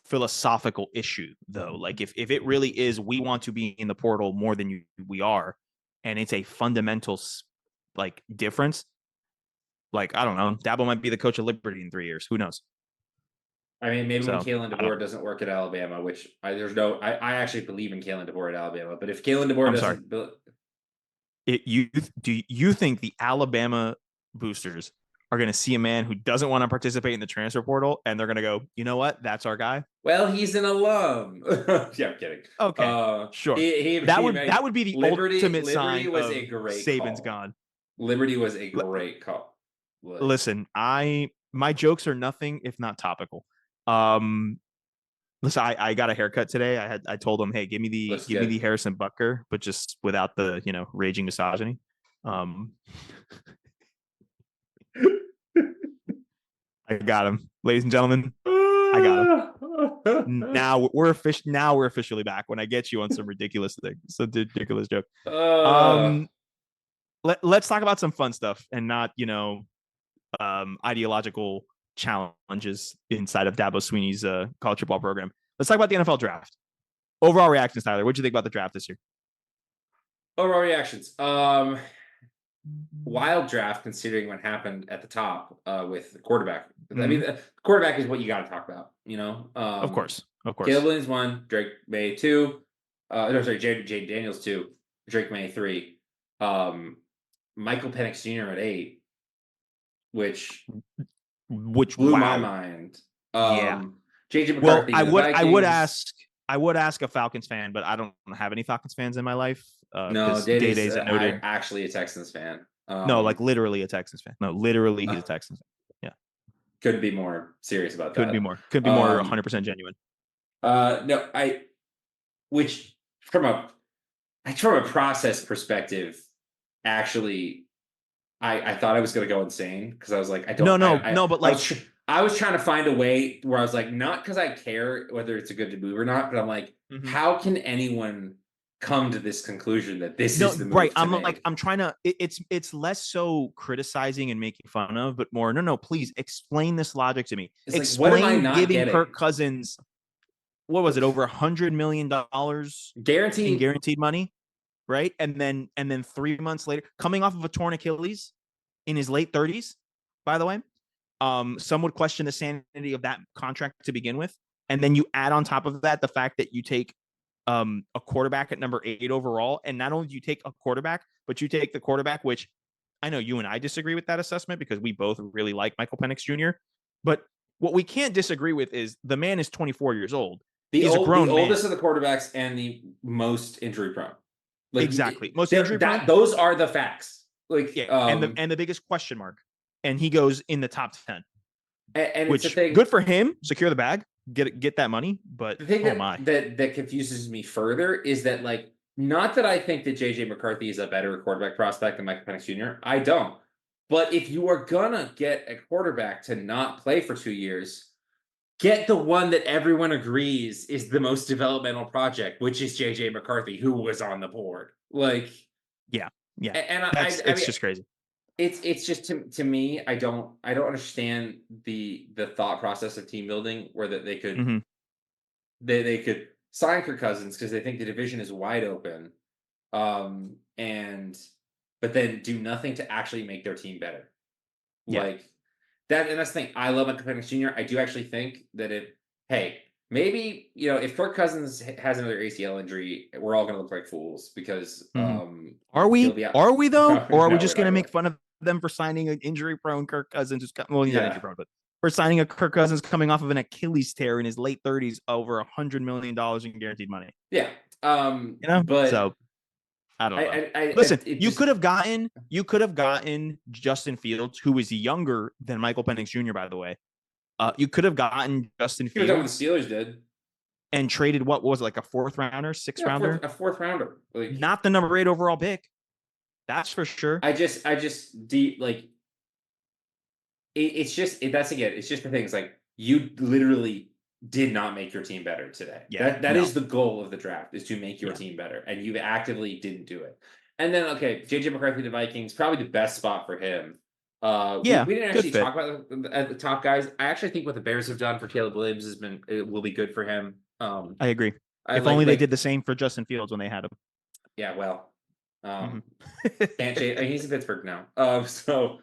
philosophical issue though. Like if it really is, we want to be in the portal more than we are, and it's a fundamental like difference. Like I don't know, Dabo might be the coach of Liberty in 3 years. Who knows? I mean, maybe when Kalen DeBoer doesn't work at Alabama, which I actually believe in Kalen DeBoer at Alabama, but if Kalen DeBoer do you think the Alabama boosters are going to see a man who doesn't want to participate in the transfer portal and they're going to go, you know what, that's our guy? Well, he's an alum. Yeah, I'm kidding. Okay, sure. That would be the ultimate sign of Saban's gone. Liberty was a great call. Listen, my jokes are nothing if not topical. Listen, I got a haircut today. I told him, hey, give me the Harrison Butker, but just without the raging misogyny. I got him, ladies and gentlemen. I got him. Now we're officially back. When I get you on some ridiculous thing, some ridiculous joke. Let's talk about some fun stuff and not ideological challenges inside of Dabo Sweeney's college football program. Let's talk about the NFL draft. Overall reactions, Tyler. What do you think about the draft this year? Overall reactions. Wild draft considering what happened at the top with the quarterback. I mean, the quarterback is what you got to talk about, Of course. Caleb Williams 1, Drake May 2. Jaden Daniels 2, Drake May 3. Michael Penix Jr. at 8, which blew my mind. JJ McCarthy. Well, I would ask a Falcons fan, but I don't have any Falcons fans in my life. No, Day's actually a Texans fan. No, like literally a Texans fan. No, literally he's a Texans fan. Yeah. Couldn't be more serious about that. Could be more 100% genuine. Which from a process perspective, actually, I thought I was going to go insane because I was like, I was trying to find a way where I was like, not because I care whether it's a good move or not, but I'm like, how can anyone come to this conclusion that this is the move? Right. I'm trying to, it's less so criticizing and making fun of, but more, no, please explain this logic to me. It's explain like, what am I not giving getting? Kirk Cousins, what was it, over $100 million guaranteed money, right? And then 3 months later, coming off of a torn Achilles in his late 30s, by the way. Some would question the sanity of that contract to begin with. And then you add on top of that the fact that you take a quarterback at number 8 overall. And not only do you take a quarterback, but you take the quarterback, which I know you and I disagree with that assessment because we both really like Michael Penix Jr. But what we can't disagree with is the man is 24 years old. He's a grown man. The oldest of the quarterbacks and the most injury prone. Exactly. Most injury prone. Those are the facts. And the biggest question mark. And he goes in the top 10. And which it's a thing, good for him. Secure the bag, get that money. But the thing that confuses me further is that, like, not that I think that JJ McCarthy is a better quarterback prospect than Michael Penix Jr. I don't. But if you are gonna get a quarterback to not play for 2 years, get the one that everyone agrees is the most developmental project, which is JJ McCarthy, who was on the board. Yeah. And it's just crazy. It's just to me, I don't understand the thought process of team building where that they could they could sign Kirk Cousins because they think the division is wide open, but then do nothing to actually make their team better. Like that, and that's the thing. I love Michael Penix Jr. I do actually think that maybe if Kirk Cousins has another ACL injury, we're all going to look like fools because are we though, or are we just going to make fun of them for signing an injury-prone Kirk Cousins? He's not injury-prone, but for signing a Kirk Cousins coming off of an Achilles tear in his late 30s, over $100 million in guaranteed money. Yeah, but so I don't know. Listen, you could have gotten Justin Fields, who is younger than Michael Penix Jr. By the way, you could have gotten Justin Fields. What the Steelers did. and traded what was it, like a 4th rounder, 6th rounder, a fourth rounder, like not the number 8 overall pick. That's for sure. I just like it's just that's again, it's just the thing. It's like you literally did not make your team better today. Yeah, That is the goal of the draft, is to make your team better, and you actively didn't do it. And then JJ McCarthy, the Vikings, probably the best spot for him. We didn't actually talk about the top guys. I actually think what the Bears have done for Caleb Williams will be good for him. I agree. If only they did the same for Justin Fields when they had him. Yeah, well, can't change. He's in Pittsburgh now. So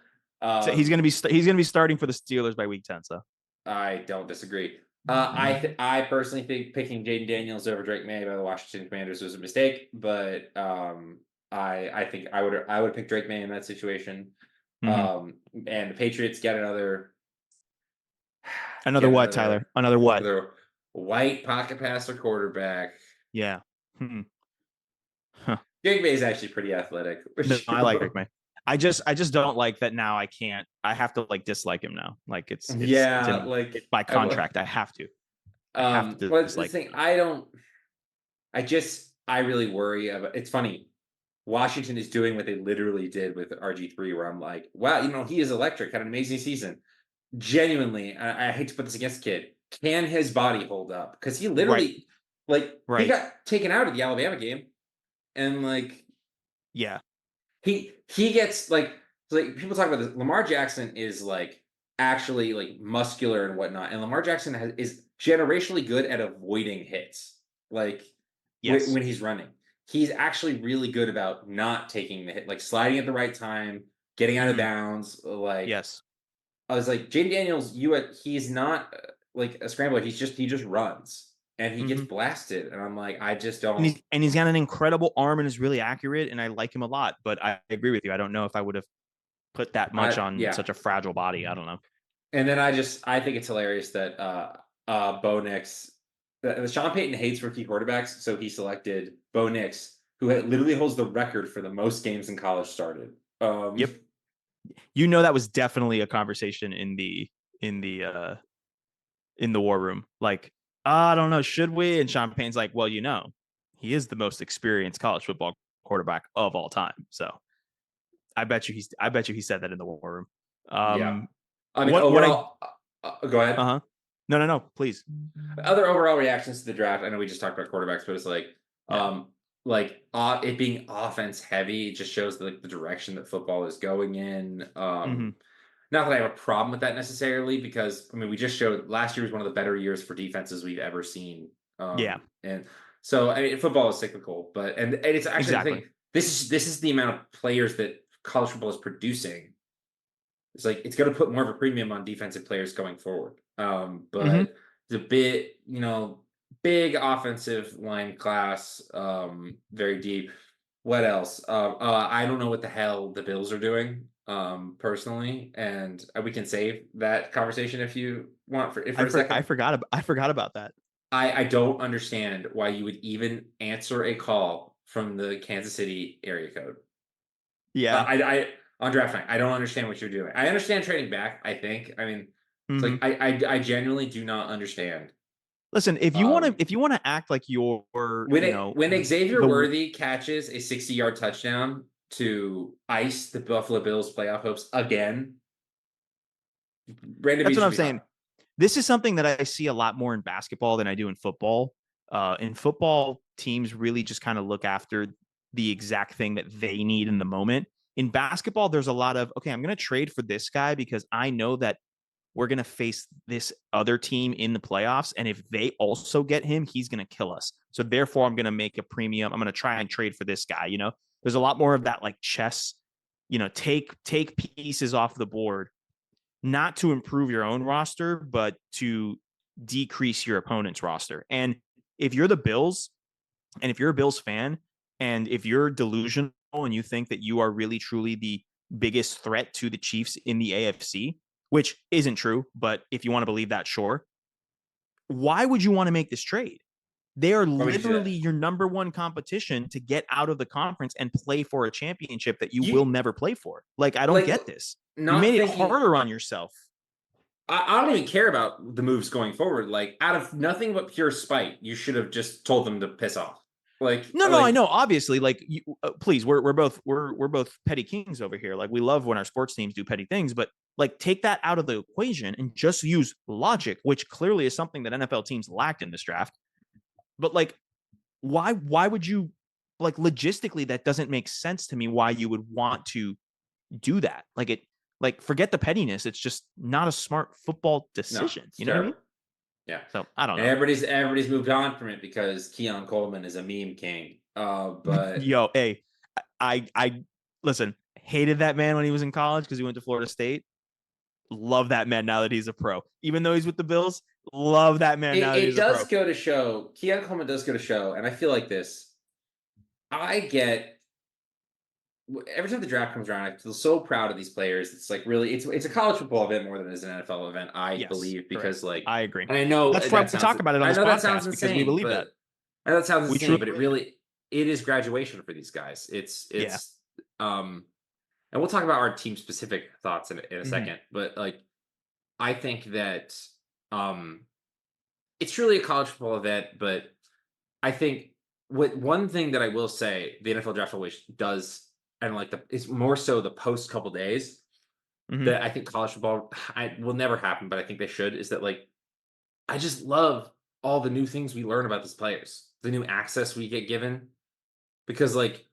he's gonna be starting for the Steelers by week 10. So I don't disagree. I personally think picking Jaden Daniels over Drake May by the Washington Commanders was a mistake, but I think I would pick Drake May in that situation. And the Patriots get another what, Tyler? Another what? Another white pocket passer quarterback. Yeah. Drake May is actually pretty athletic. No, I like Drake May. I just don't like that now. I have to dislike him now. Like it's by contract. I have to. But the thing, I really worry about. It's funny. Washington is doing what they literally did with RG3, where I'm like, wow, he is electric, had an amazing season. Genuinely, I hate to put this against the kid. Can his body hold up? Because he literally, he got taken out of the Alabama game, and he gets people talk about this. Lamar Jackson is actually muscular and whatnot, and Lamar Jackson is generationally good at avoiding hits. When he's running. He's actually really good about not taking the hit, sliding at the right time, getting out of bounds. Yes. I was like, Jaden Daniels, he's not a scrambler. He just runs, and he gets blasted. And I'm like, I just don't. And he's got an incredible arm and is really accurate, and I like him a lot. But I agree with you. I don't know if I would have put that much on such a fragile body. I don't know. And then I think it's hilarious that Bo Nix. Sean Payton hates rookie quarterbacks, so he selected Bo Nix, who literally holds the record for the most games in college started. Yep. That was definitely a conversation in the war room. I don't know, should we? And Sean Payton's like, well, he is the most experienced college football quarterback of all time. So I bet you he said that in the war room. Yeah. I mean, overall, go ahead. No, please. Other overall reactions to the draft. I know we just talked about quarterbacks, but it's it being offense heavy just shows the direction that football is going in. Not that I have a problem with that necessarily, because we just showed last year was one of the better years for defenses we've ever seen. And so football is cyclical, but it's actually I think this is the amount of players that college football is producing. It's it's going to put more of a premium on defensive players going forward. But it's a bit, big offensive line class, very deep. What else? I don't know what the hell the Bills are doing, personally, and we can save that conversation if you want for a second. I forgot about that. I don't understand why you would even answer a call from the Kansas City area code. Yeah, I on draft night, I don't understand what you're doing. I understand trading back. I think. It's I genuinely do not understand. Listen, if you want to act like you're when Xavier Worthy catches a 60-yard touchdown to ice the Buffalo Bills playoff hopes again, that's what I'm saying. This is something that I see a lot more in basketball than I do in football. In football, teams really just kind of look after the exact thing that they need in the moment. In basketball, there's a lot of, I'm going to trade for this guy because I know that we're going to face this other team in the playoffs. And if they also get him, he's going to kill us. So therefore, I'm going to make a premium. I'm going to try and trade for this guy. There's a lot more of that chess, take pieces off the board, not to improve your own roster, but to decrease your opponent's roster. And if you're the Bills, and if you're a Bills fan, and if you're delusional and you think that you are really truly the biggest threat to the Chiefs in the AFC, which isn't true, but if you want to believe that, sure. Why would you want to make this trade? They are literally your number one competition to get out of the conference and play for a championship that you will never play for. I don't get this. You made it harder on yourself. I don't even care about the moves going forward. Like, out of nothing but pure spite, you should have just told them to piss off. Like, No, I know. Obviously, like, please, we're both petty kings over here. Like, we love when our sports teams do petty things, but like, take that out of the equation and just use logic, which clearly is something that NFL teams lacked in this draft. But like, why would you, like, logistically, that doesn't make sense to me. Why you would want to do that? Like, forget the pettiness. It's just not a smart football decision. You know what I mean? Yeah. So I don't know. And everybody's moved on from it because Keon Coleman is a meme king. But Yo, hey, I listen, hated that man when he was in college because he went to Florida State. Love that man now that he's a pro. Even though he's with the Bills, love that man now that he's a pro. It does go to show, Keon Coleman does go to show, and I feel like this. I get every time the draft comes around, I feel so proud of these players. It's like really, it's a college football event more than it is an NFL event. I believe because correct. like I agree. And I know that's why we talk about it on this podcast because we believe that. I know that sounds insane, but truly it is graduation for these guys. It's and we'll talk about our team specific thoughts in a second. But like, I think that it's really a college football event. But I think one thing that I will say, the NFL draft always does. And like it's more so the post couple days that I think college football will never happen, but I think they should. Is that like I just love all the new things we learn about these players, the new access we get given, because like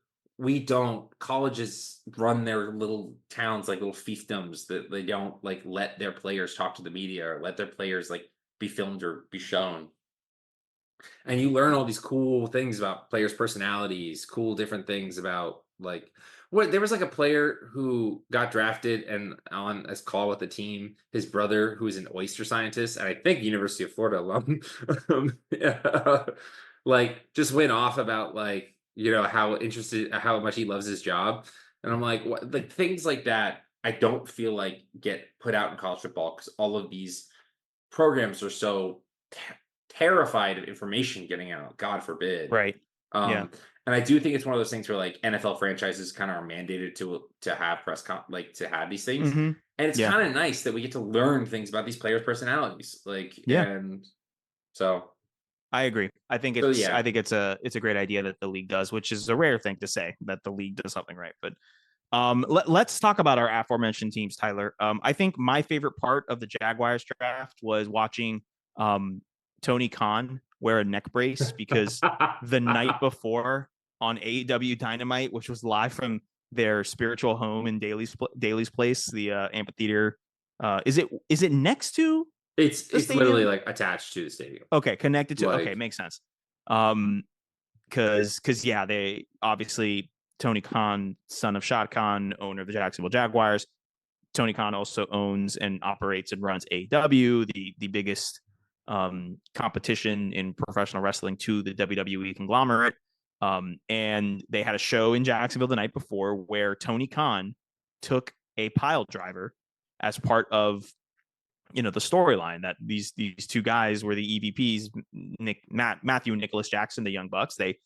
colleges run their little towns like little fiefdoms that they don't like let their players talk to the media or let their players like be filmed or be shown. And you learn all these cool things about players' personalities, cool different things about like there was like a player who got drafted and on a call with the team, his brother, who is an oyster scientist, and I think University of Florida alum, like just went off about like, you know, how much he loves his job. And I'm like, what, like things like that, I don't feel like get put out in college football because all of these programs are so terrified of information getting out, God forbid. Right. And I do think it's one of those things where like NFL franchises kind of are mandated to have to have these things. And it's kind of nice that we get to learn things about these players' personalities. Like, and so I agree. I think it's a great idea that the league does, which is a rare thing to say that the league does something right. But let's talk about our aforementioned teams, Tyler. I think my favorite part of the Jaguars draft was watching Tony Khan wear a neck brace because the night before on AEW Dynamite, which was live from their spiritual home in Daly's Place, the amphitheater. Is it next to? It's literally like attached to the stadium. Okay, connected to. Okay, makes sense. Because they obviously Tony Khan, son of Shad Khan, owner of the Jacksonville Jaguars. Tony Khan also owns and operates and runs AEW, the biggest competition in professional wrestling to the WWE conglomerate. And they had a show in Jacksonville the night before where Tony Khan took a pile driver as part of, you know, the storyline that these two guys were the EVPs, Matthew and Nicholas Jackson, the Young Bucks. They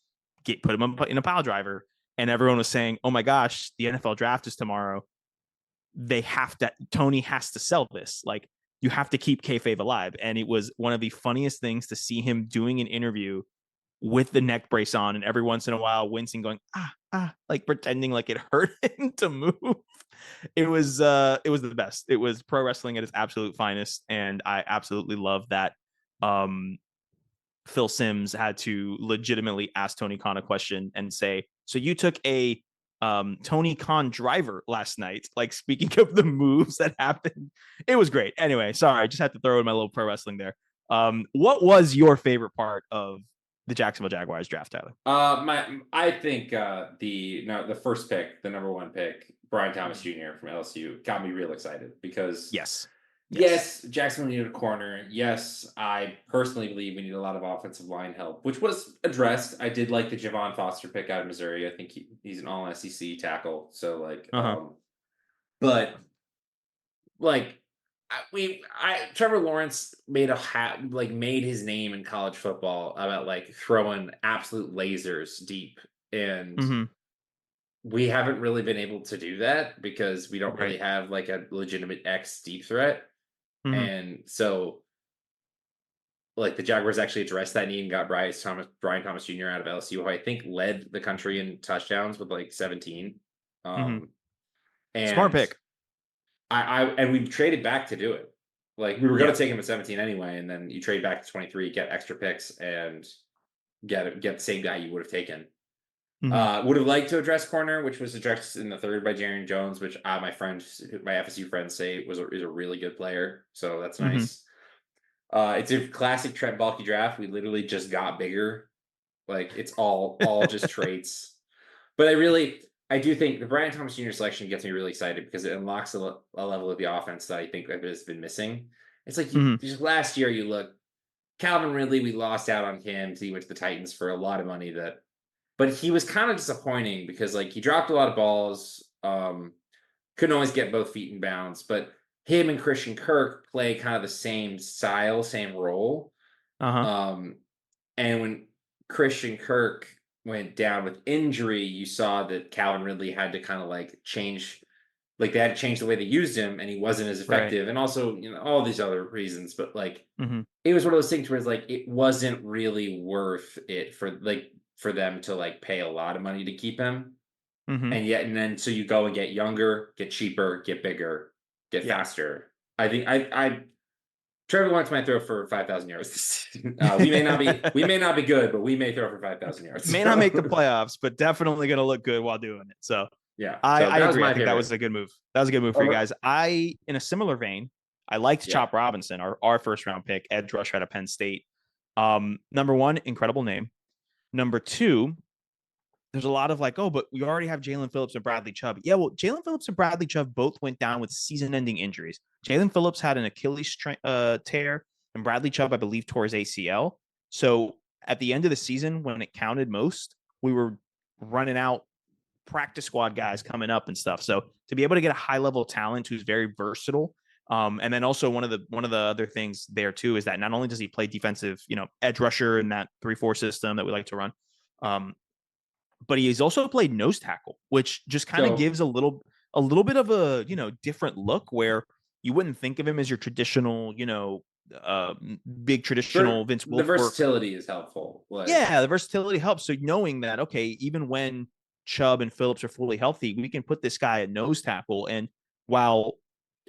put him in a pile driver, and everyone was saying, "Oh my gosh, the NFL draft is tomorrow. Tony has to sell this. Like, you have to keep kayfabe alive." And it was one of the funniest things to see him doing an interview with the neck brace on, and every once in a while wincing, going, like pretending like it hurt him to move. It was the best. It was pro wrestling at its absolute finest. And I absolutely love that. Phil Simms had to legitimately ask Tony Khan a question and say, "So you took a Tony Khan driver last night?" Like, speaking of the moves that happened, it was great. Anyway, sorry, I just had to throw in my little pro wrestling there. What was your favorite part of the Jacksonville Jaguars draft, Tyler? I think the first pick, the number one pick, Brian Thomas Jr. from LSU, got me real excited because yes, Jacksonville needed a corner. Yes, I personally believe we need a lot of offensive line help, which was addressed. I did like the Javon Foster pick out of Missouri. I think he's an all SEC tackle. So like, but like, Trevor Lawrence made his name in college football about like throwing absolute lasers deep, and we haven't really been able to do that because we don't really have like a legitimate X deep threat. And so like the Jaguars actually addressed that need and got Brian Thomas Jr. out of LSU, who I think led the country in touchdowns with like 17. And Smart pick. And we traded back to do it. Like we were going to take him at 17 anyway, and then you trade back to 23, get extra picks, and get the same guy you would have taken. Would have liked to address corner, which was addressed in the third by Jaron Jones, which my FSU friends say is a really good player. So that's nice. It's a classic Trent Baalke draft. We literally just got bigger. Like it's all just traits. But I do think the Brian Thomas Jr. selection gets me really excited because it unlocks a level of the offense that I think has been missing. It's like just last year you look, Calvin Ridley, we lost out on him. So he went to the Titans for a lot of money but he was kind of disappointing because like he dropped a lot of balls, couldn't always get both feet in bounds, but him and Christian Kirk play kind of the same style, same role. And when Christian Kirk went down with injury, you saw that Calvin Ridley had to kind of like change, like they had to change the way they used him, and he wasn't as effective. And also, all these other reasons, but like it was one of those things where it's like it wasn't really worth it for them to like pay a lot of money to keep him. And then so you go and get younger, get cheaper, get bigger, get faster. I think Trevor Lawrence might throw for 5,000 yards this season. We may not be good, but we may throw for 5,000 yards. May not make the playoffs, but definitely going to look good while doing it. So yeah, I agree. I think that was a good move. That was a good move for you guys. In a similar vein, I liked Chop Robinson, our first round pick, edge rusher out of Penn State. Number one, incredible name. Number two, there's a lot of like, oh, but we already have Jalen Phillips and Bradley Chubb. Yeah, well, Jalen Phillips and Bradley Chubb both went down with season-ending injuries. Jalen Phillips had an Achilles tear, and Bradley Chubb, I believe, tore his ACL. So at the end of the season, when it counted most, we were running out practice squad guys coming up and stuff. So to be able to get a high-level talent who's very versatile, and then also one of the other things there too is that not only does he play defensive, edge rusher in that 3-4 system that we like to run, but he's also played nose tackle, which just kind of gives a little bit of a, different look where you wouldn't think of him as your traditional, big traditional Vince Wilfork. The versatility is helpful. The versatility helps. So knowing that, okay, even when Chubb and Phillips are fully healthy, we can put this guy at nose tackle. And while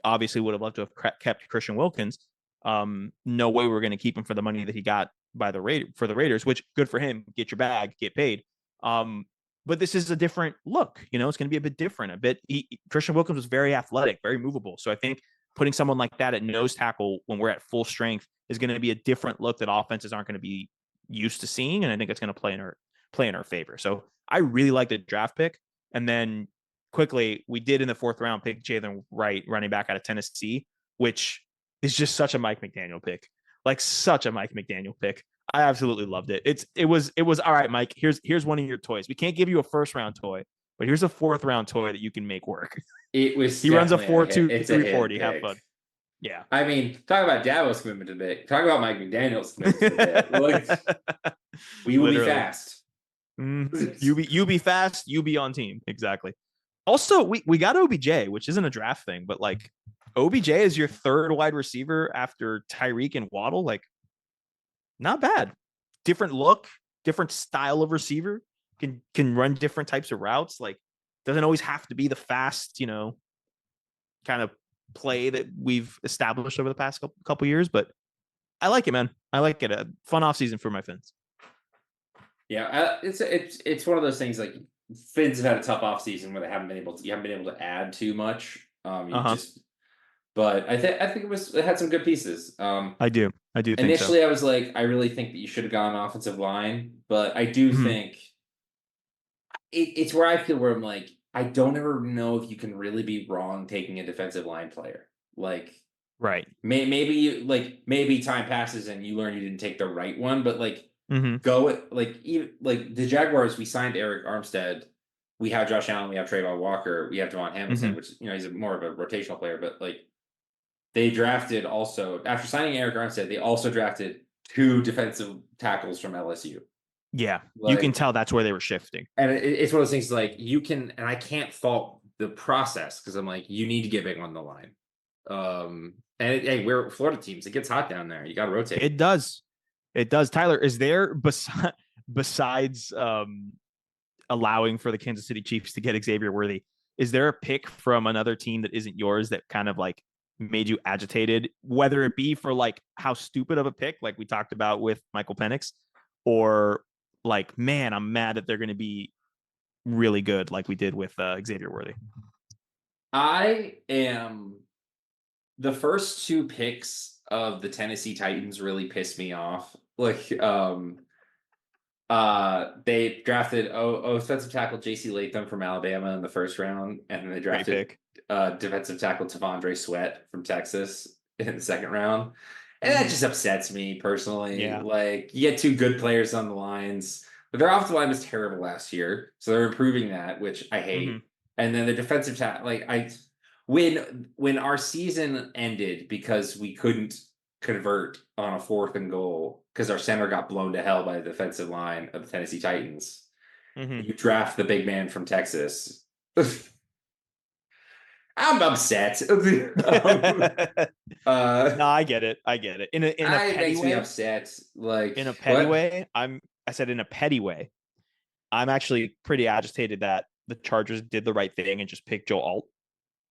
obviously would have loved to have kept Christian Wilkins, no way we're going to keep him for the money that he got for the Raiders, which good for him. Get your bag, get paid. But this is a different look, it's going to be a bit different, Christian Wilkins was very athletic, very movable. So I think putting someone like that at nose tackle when we're at full strength is going to be a different look that offenses aren't going to be used to seeing. And I think it's going to play in our favor. So I really like the draft pick. And then quickly, we did in the 4th round pick Jalen Wright, running back out of Tennessee, which is just such a Mike McDaniel pick, I absolutely loved it. It was all right, Mike. Here's one of your toys. We can't give you a 1st round toy, but here's a 4th round toy that you can make work. He runs a 4.2 340. Have fun. Yeah. I mean, talk about Dabo's commitment to the bit. Talk about Mike McDaniel's commitment to the bit. We will be fast. You be fast. You be on team. Exactly. Also, we got OBJ, which isn't a draft thing, but like OBJ is your 3rd wide receiver after Tyreek and Waddle. Like, not bad. Different look, different style of receiver, can run different types of routes. Like, doesn't always have to be the fast, kind of play that we've established over the past couple years. But I like it, man. I like it. A fun offseason for my Fins. Yeah, it's one of those things like Fins have had a tough offseason where you haven't been able to add too much. But I think it had some good pieces. I do think initially so. I was like, I really think that you should have gone offensive line, but I do think it's where I feel where I'm like, I don't ever know if you can really be wrong taking a defensive line player. Like, right. Maybe time passes and you learn you didn't take the right one, but like go like the Jaguars, we signed Eric Armstead. We have Josh Allen, we have Trayvon Walker, we have Devon Hamilton, which he's more of a rotational player, but like they drafted also after signing Eric Armstead, they also drafted 2 defensive tackles from LSU. Yeah, you can tell that's where they were shifting. And it's one of those things like you can, and I can't fault the process because I'm like, you need to get big on the line. And hey, we're Florida teams. It gets hot down there. You got to rotate. It does. It does. Tyler, is there besides allowing for the Kansas City Chiefs to get Xavier Worthy, is there a pick from another team that isn't yours that kind of like made you agitated, whether it be for like how stupid of a pick, like we talked about with Michael Penix, or like, man, I'm mad that they're going to be really good like we did with Xavier Worthy? I am the first two picks of the Tennessee Titans really pissed me off. Like, they drafted offensive tackle J.C. Latham from Alabama in the first round, and then they drafted defensive tackle Tavondre Sweat from Texas in the second round. And that just upsets me personally. Yeah. Like, you get two good players on the lines, but their offensive line was terrible last year, so they're improving that, which I hate. And then the defensive tackle, like when our season ended because we couldn't convert on a 4th and goal because our center got blown to hell by the defensive line of the Tennessee Titans. You draft the big man from Texas. I'm upset. No, I get it. I get it. In a petty makes way, me upset. Like, in a petty way, I said in a petty way, I'm actually pretty agitated that the Chargers did the right thing and just picked Joe Alt,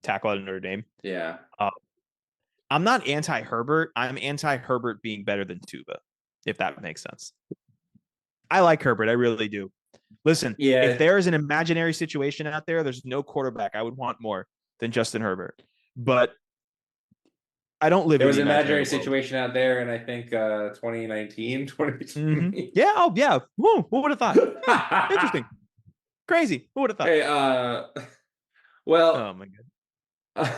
tackle out of Notre Dame. Yeah. I'm not anti-Herbert. I'm anti-Herbert being better than Tuba, if that makes sense. I like Herbert. I really do. Listen, if there is an imaginary situation out there, there's no quarterback I would want more than Justin Herbert. But I don't live there in was the an imaginary world. situation out there, and I think 2019, 2020. Yeah. Oh, yeah. Whoa, who would have thought? Interesting. Crazy. Who would have thought? Hey, well, oh my god.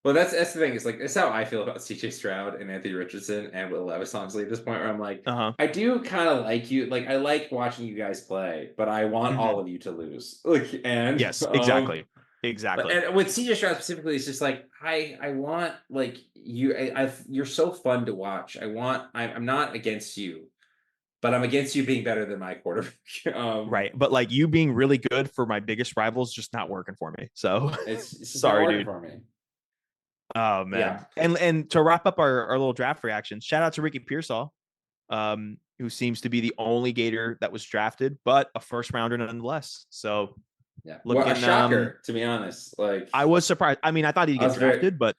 Well, that's the thing. It's like, it's how I feel about CJ Stroud and Anthony Richardson and Will Levis, honestly, at this point, where I'm like, I do kind of like you. Like, I like watching you guys play, but I want all of you to lose. Like, and yes, exactly. Exactly. And with CJ Stroud specifically, it's just like, I want, like, you're so fun to watch. I'm not against you, but I'm against you being better than my quarterback. Right. But like, you being really good for my biggest rivals just not working for me. So it's sorry, dude. For me. Oh man. Yeah. And to wrap up our little draft reactions, shout out to Ricky Pearsall, who seems to be the only Gator that was drafted, but a first rounder nonetheless. So a shocker, to be honest. Like, I was surprised. I mean, I thought he'd get drafted, but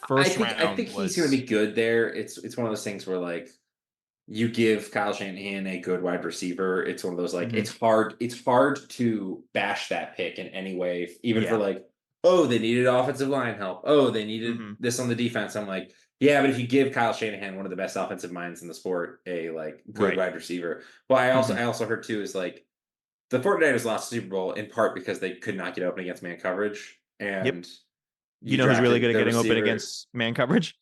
first round. I think he's going to be good there. It's one of those things where, like, you give Kyle Shanahan a good wide receiver. It's one of those, like, it's hard to bash that pick in any way, even for like, oh, they needed offensive line help. Oh, they needed this on the defense. I'm like, yeah, but if you give Kyle Shanahan, one of the best offensive minds in the sport, a like good wide receiver. Well, I also heard too is like the 49ers lost the Super Bowl in part because they could not get open against man coverage. And you know who's really good at getting open against man coverage?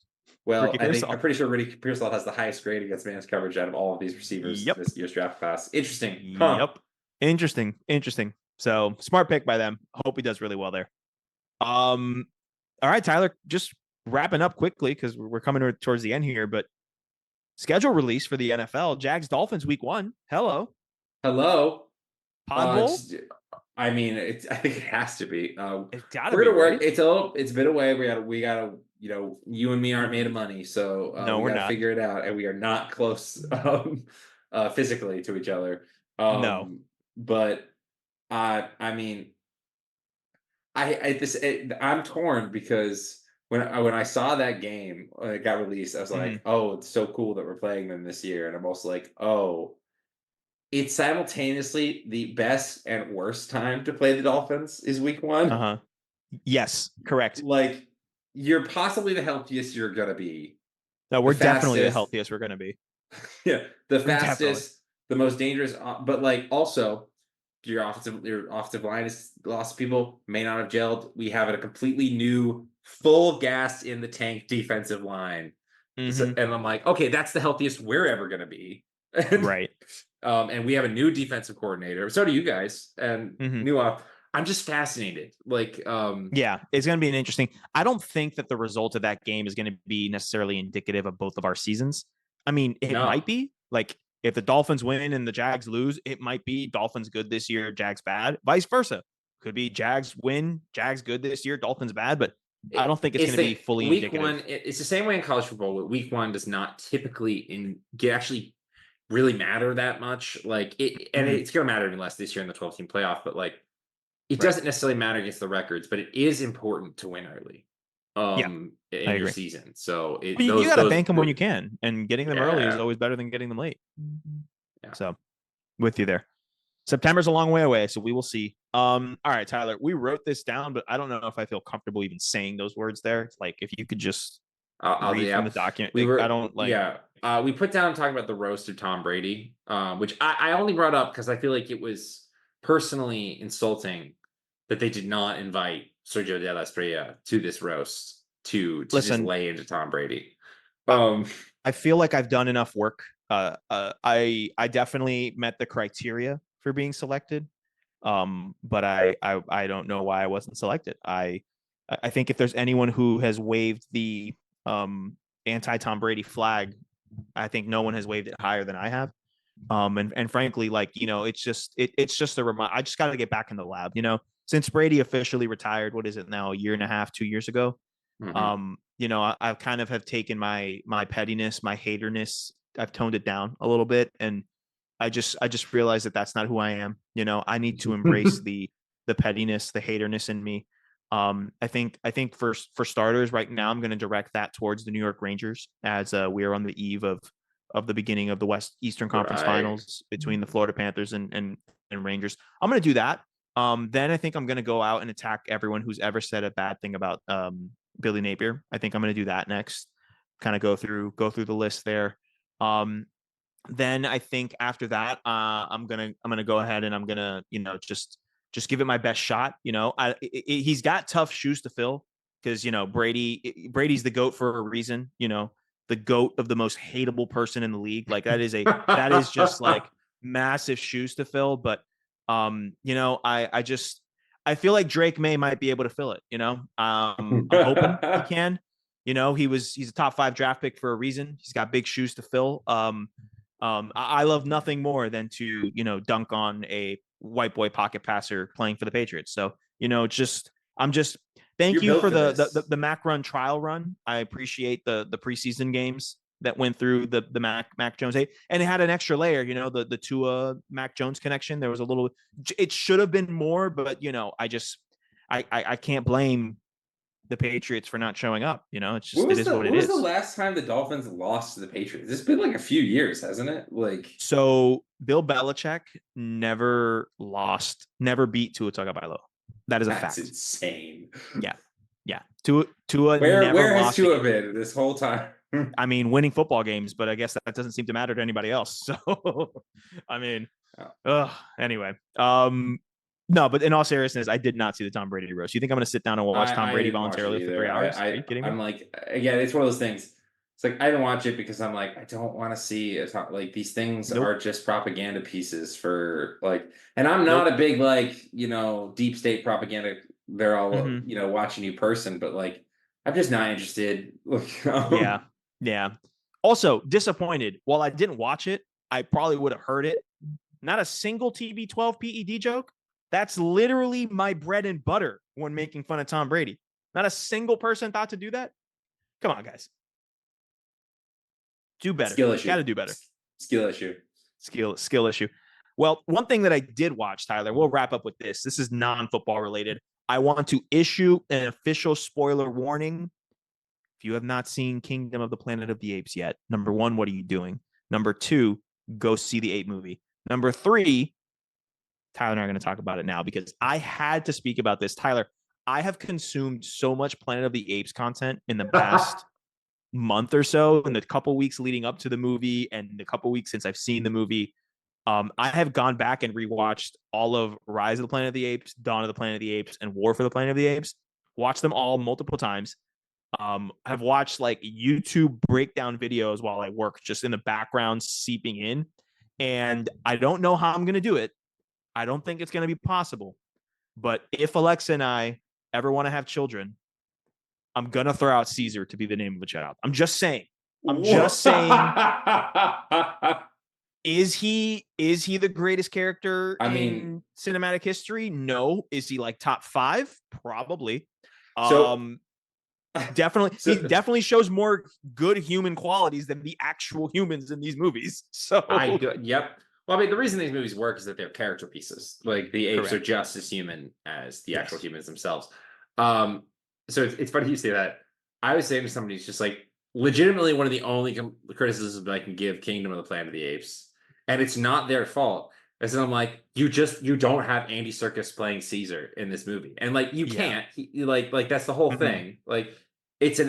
Well, I'm pretty sure Ricky Pearsall has the highest grade against man's coverage out of all of these receivers this year's draft class. Interesting. Yep. Interesting. So smart pick by them. Hope he does really well there. All right, Tyler, just wrapping up quickly because we're coming towards the end here, but schedule release for the NFL, Jags Dolphins week 1. Hello. Pod Bowl? I mean, I think it has to be. It's gotta we're be, gonna work. right? It's been away. We gotta, you and me aren't made of money, so no, we're not. Figure it out, and we are not close physically to each other. No, but I mean, I'm torn because when I saw that game when it got released, I was like, oh, it's so cool that we're playing them this year, and I'm also like, oh, it's simultaneously the best and worst time to play the Dolphins is week 1. Yes, correct. Like, you're possibly the healthiest you're gonna be. No, we're definitely the healthiest we're gonna be. Yeah, the fastest, the most dangerous, but like also your offensive line is lost people, may not have gelled. We have a completely new, full gas in the tank defensive line. So, and I'm like, okay, that's the healthiest we're ever gonna be. Right. And we have a new defensive coordinator. So do you guys. And new I'm just fascinated. Like, yeah, it's going to be an interesting. I don't think that the result of that game is going to be necessarily indicative of both of our seasons. I mean, it might be like if the Dolphins win and the Jags lose, it might be Dolphins good this year, Jags bad, vice versa. Could be Jags win, Jags good this year, Dolphins bad. But I don't think it's going to be fully week indicative. one. It's the same way in college football. But week one does not typically actually really matter that much. Like it, and it's going to matter even less this year in the 12-team playoff. But like, it doesn't necessarily matter against the records, but it is important to win early. In your season. So you got to bank them when you can, and getting them early is always better than getting them late. Yeah. So with you there. September's a long way away, so we will see. All right, Tyler, we wrote this down, but I don't know if I feel comfortable even saying those words there. It's like, if you could just read from the document. I don't like. Yeah. We put down talking about the roast of Tom Brady, which I only brought up because I feel like it was personally insulting that they did not invite Sergio de la Estrella to this roast to just lay into Tom Brady. I feel like I've done enough work. I definitely met the criteria for being selected, but I don't know why I wasn't selected. I think if there's anyone who has waved the anti-Tom Brady flag, I think no one has waved it higher than I have. And frankly, like, it's just a reminder. I just got to get back in the lab, since Brady officially retired. What is it now? A year and a half, 2 years ago. I kind of have taken my pettiness, my haterness. I've toned it down a little bit, and I just realized that that's not who I am. I need to embrace the pettiness, the haterness in me. I think for starters, right now, I'm going to direct that towards the New York Rangers, as we are on the eve of the beginning of the Eastern Conference Finals between the Florida Panthers and Rangers. I'm going to do that. Then I think I'm going to go out and attack everyone who's ever said a bad thing about Billy Napier. I think I'm going to do that next. Kind of go through the list there. Then I think after that, I'm gonna go ahead and I'm gonna just give it my best shot. He's got tough shoes to fill, because Brady's the GOAT for a reason. The GOAT of the most hateable person in the league. Like that is just like massive shoes to fill. But I feel like Drake May might be able to fill it. I'm hoping he can. He's a top 5 draft pick for a reason. He's got big shoes to fill. I love nothing more than to dunk on a white boy pocket passer playing for the Patriots. So I'm just thank you for the Mac run trial run. I appreciate the preseason games that went through the Mac Jones, and it had an extra layer. The Tua Mac Jones connection. There was a little. It should have been more, but I can't blame the Patriots for not showing up. It's just what it is. When was the last time the Dolphins lost to the Patriots? It's been like a few years, hasn't it? So Bill Belichick never beat Tua Tagovailoa. That is a fact. That's insane. Yeah. Tua where never has lost Tua been this whole time? I mean, winning football games, but I guess that doesn't seem to matter to anybody else. So, I mean, anyway. No, but in all seriousness, I did not see the Tom Brady roast. You think I'm going to sit down and watch Tom Brady voluntarily for 3 hours? Are you kidding me? I'm like, again, it's one of those things. It's like, I didn't watch it because I'm like, I don't want to see like these things are just propaganda pieces for and I'm not a big deep state propaganda. They're all watching you person, but I'm just not interested. Yeah. Also disappointed. While I didn't watch it, I probably would have heard it. Not a single TB12 PED joke. That's literally my bread and butter when making fun of Tom Brady. Not a single person thought to do that. Come on, guys. Do better. Skill issue. Got to do better. Skill issue. Skill issue. Well, one thing that I did watch, Tyler, we'll wrap up with this. This is non-football related. I want to issue an official spoiler warning. If you have not seen Kingdom of the Planet of the Apes yet, number 1, what are you doing? Number 2, go see the Ape movie. Number 3, Tyler and I are going to talk about it now because I had to speak about this. Tyler, I have consumed so much Planet of the Apes content in the past month or so, in the couple weeks leading up to the movie and the couple weeks since I've seen the movie. I have gone back and rewatched all of Rise of the Planet of the Apes, Dawn of the Planet of the Apes, and War for the Planet of the Apes. Watched them all multiple times. I've watched YouTube breakdown videos while I work, just in the background seeping in. And I don't know how I'm going to do it. I don't think it's going to be possible. But if Alexa and I ever want to have children, I'm going to throw out Caesar to be the name of a child. I'm just saying. Is he the greatest character in cinematic history? No. Is he top 5? Probably. So He definitely shows more good human qualities than the actual humans in these movies. So Yep. Well, I mean, the reason these movies work is that they're character pieces. Like the apes are Correct. just as human as the actual Yes. humans themselves. So it's funny you say that. I was saying to somebody, it's just like legitimately one of the only criticisms I can give Kingdom of the Planet of the Apes, and it's not their fault. Is that I'm like, you don't have Andy Serkis playing Caesar in this movie, and like you can't. Like that's the whole thing. Like it's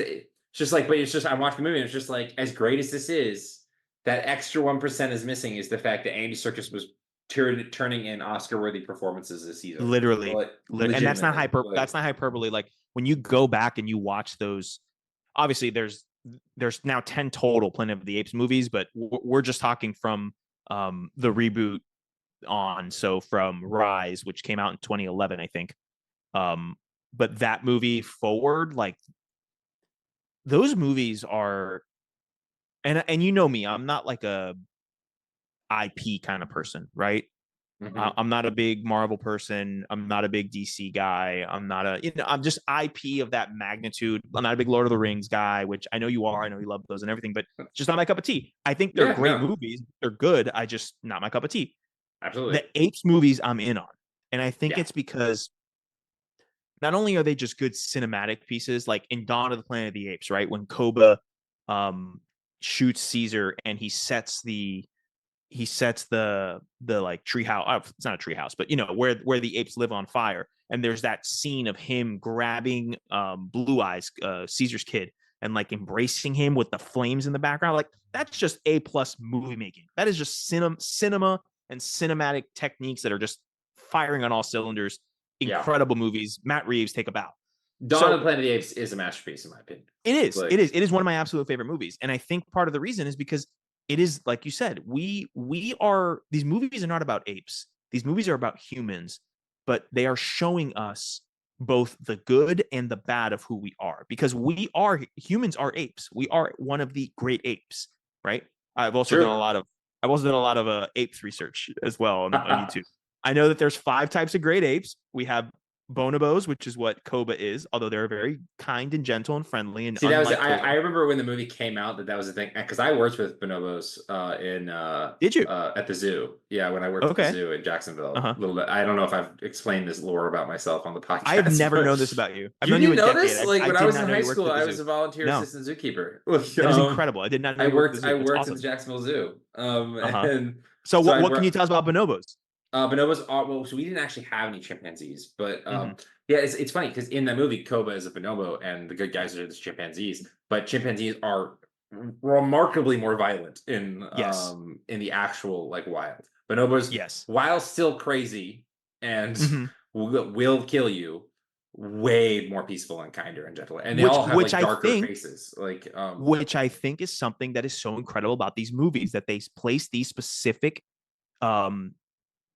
just like, but it's just I'm watching the movie and it's just like as great as this is. That extra 1% is missing is the fact that Andy Serkis was turning in Oscar-worthy performances this season. Literally, Like, and that's not That's not hyperbole. Like when you go back and you watch those, obviously there's now 10 total Planet of the Apes movies, but we're just talking from the reboot on. So from Rise, which came out in 2011, I think. But that movie forward, like those movies are. And you know me, I'm not like a IP kind of person, right? I'm not a big Marvel person. I'm not a big DC guy. I'm just IP of that magnitude. I'm not a big Lord of the Rings guy, which I know you are. I know you love those and everything, but it's just not my cup of tea. I think they're great movies. They're good. I just not my cup of tea. Absolutely. The Apes movies I'm in on. And I think it's because not only are they just good cinematic pieces, like in Dawn of the Planet of the Apes, right? When Koba shoots Caesar and he sets the like treehouse. It's not a treehouse, but you know where the apes live on fire. And there's that scene of him grabbing Blue Eyes, Caesar's kid, and like embracing him with the flames in the background. Like that's just A+ movie making. That is just cinema and cinematic techniques that are just firing on all cylinders. Incredible movies. Matt Reeves, take a bow. Dawn of the Planet of the Apes is a masterpiece, in my opinion. It is. It is one of my absolute favorite movies. And I think part of the reason is because it is, like you said, these movies are not about apes. These movies are about humans, but they are showing us both the good and the bad of who we are, because humans are apes. We are one of the great apes, right? I've also done a lot of apes research as well on YouTube. I know that there's 5 types of great apes. We have bonobos, which is what Koba is, although they're very kind and gentle and friendly. And see, I remember when the movie came out that was the thing, because I worked with bonobos did you at the zoo? Yeah, when I worked at the zoo in Jacksonville. A little bit. I don't know if I've explained this lore about myself on the podcast. I have never known this about you. You didn't know this? Like when I was in high school, I was a volunteer assistant zookeeper. That is incredible. I did not know. I worked at the Jacksonville Zoo. And so what can you tell us about bonobos? Bonobos are so we didn't actually have any chimpanzees, but it's funny because in that movie Koba is a bonobo and the good guys are the chimpanzees, but chimpanzees are remarkably more violent in the actual like wild. Bonobos, while still crazy and will kill you, way more peaceful and kinder and gentler, and they all have like darker faces, like which I think is something that is so incredible about these movies, that they place these specific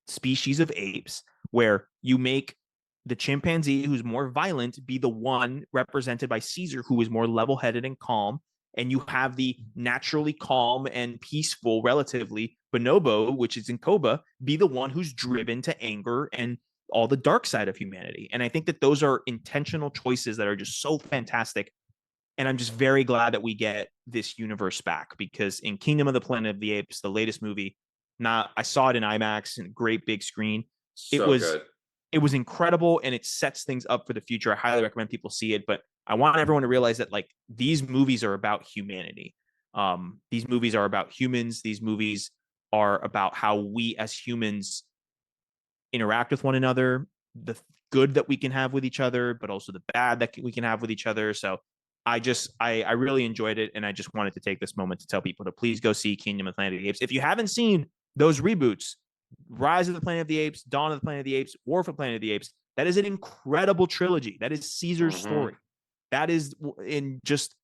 species of apes where you make the chimpanzee, who's more violent, be the one represented by Caesar, who is more level-headed and calm, and you have the naturally calm and peaceful, relatively, bonobo, which is in Koba, be the one who's driven to anger and all the dark side of humanity. And I think that those are intentional choices that are just so fantastic. And I'm just very glad that we get this universe back, because in Kingdom of the Planet of the Apes, the latest movie, I saw it in IMAX and great big screen. It was incredible, and it sets things up for the future. I highly recommend people see it, but I want everyone to realize that like these movies are about humanity. These movies are about humans. These movies are about how we as humans interact with one another, the good that we can have with each other, but also the bad that we can have with each other. So I really enjoyed it, and I just wanted to take this moment to tell people to please go see Kingdom of the Planet of the Apes. If you haven't seen those reboots, Rise of the Planet of the Apes, Dawn of the Planet of the Apes, War for the Planet of the Apes, that is an incredible trilogy. That is Caesar's story. That is in just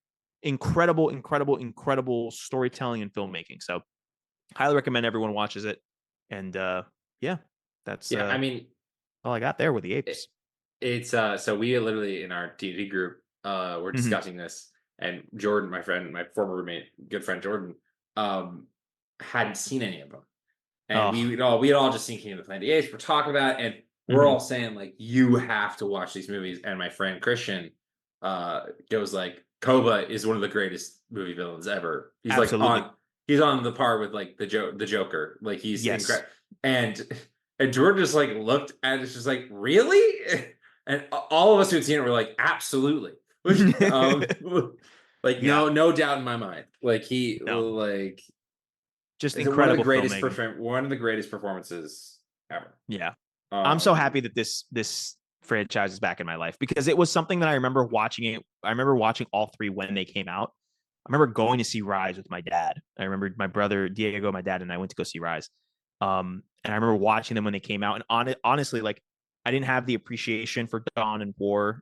incredible storytelling and filmmaking. So highly recommend everyone watches it. And that's I mean, all I got there with the apes. It's so we literally in our D&D group we're discussing this, and Jordan, my former roommate, good friend Jordan, hadn't seen any of them. And we had all just seen Kingdom of the Planet of the Apes. We're talking about it, and we're all saying like, you have to watch these movies. And my friend Christian goes like, Koba is one of the greatest movie villains ever. He's Absolutely. he's on the par with like the Joker. Like he's Yes. incredible. And Jordan just like looked and it's just like, really? And all of us who had seen it were like, absolutely. Like no doubt in my mind. Like just is incredible one of the greatest performances ever. Yeah. I'm so happy that this franchise is back in my life, because it was something that I remember watching it. I remember watching all three when they came out. I remember going to see Rise with my dad. I remember my brother Diego, my dad, and I went to go see Rise. And I remember watching them when they came out. And honestly, like, I didn't have the appreciation for Dawn and War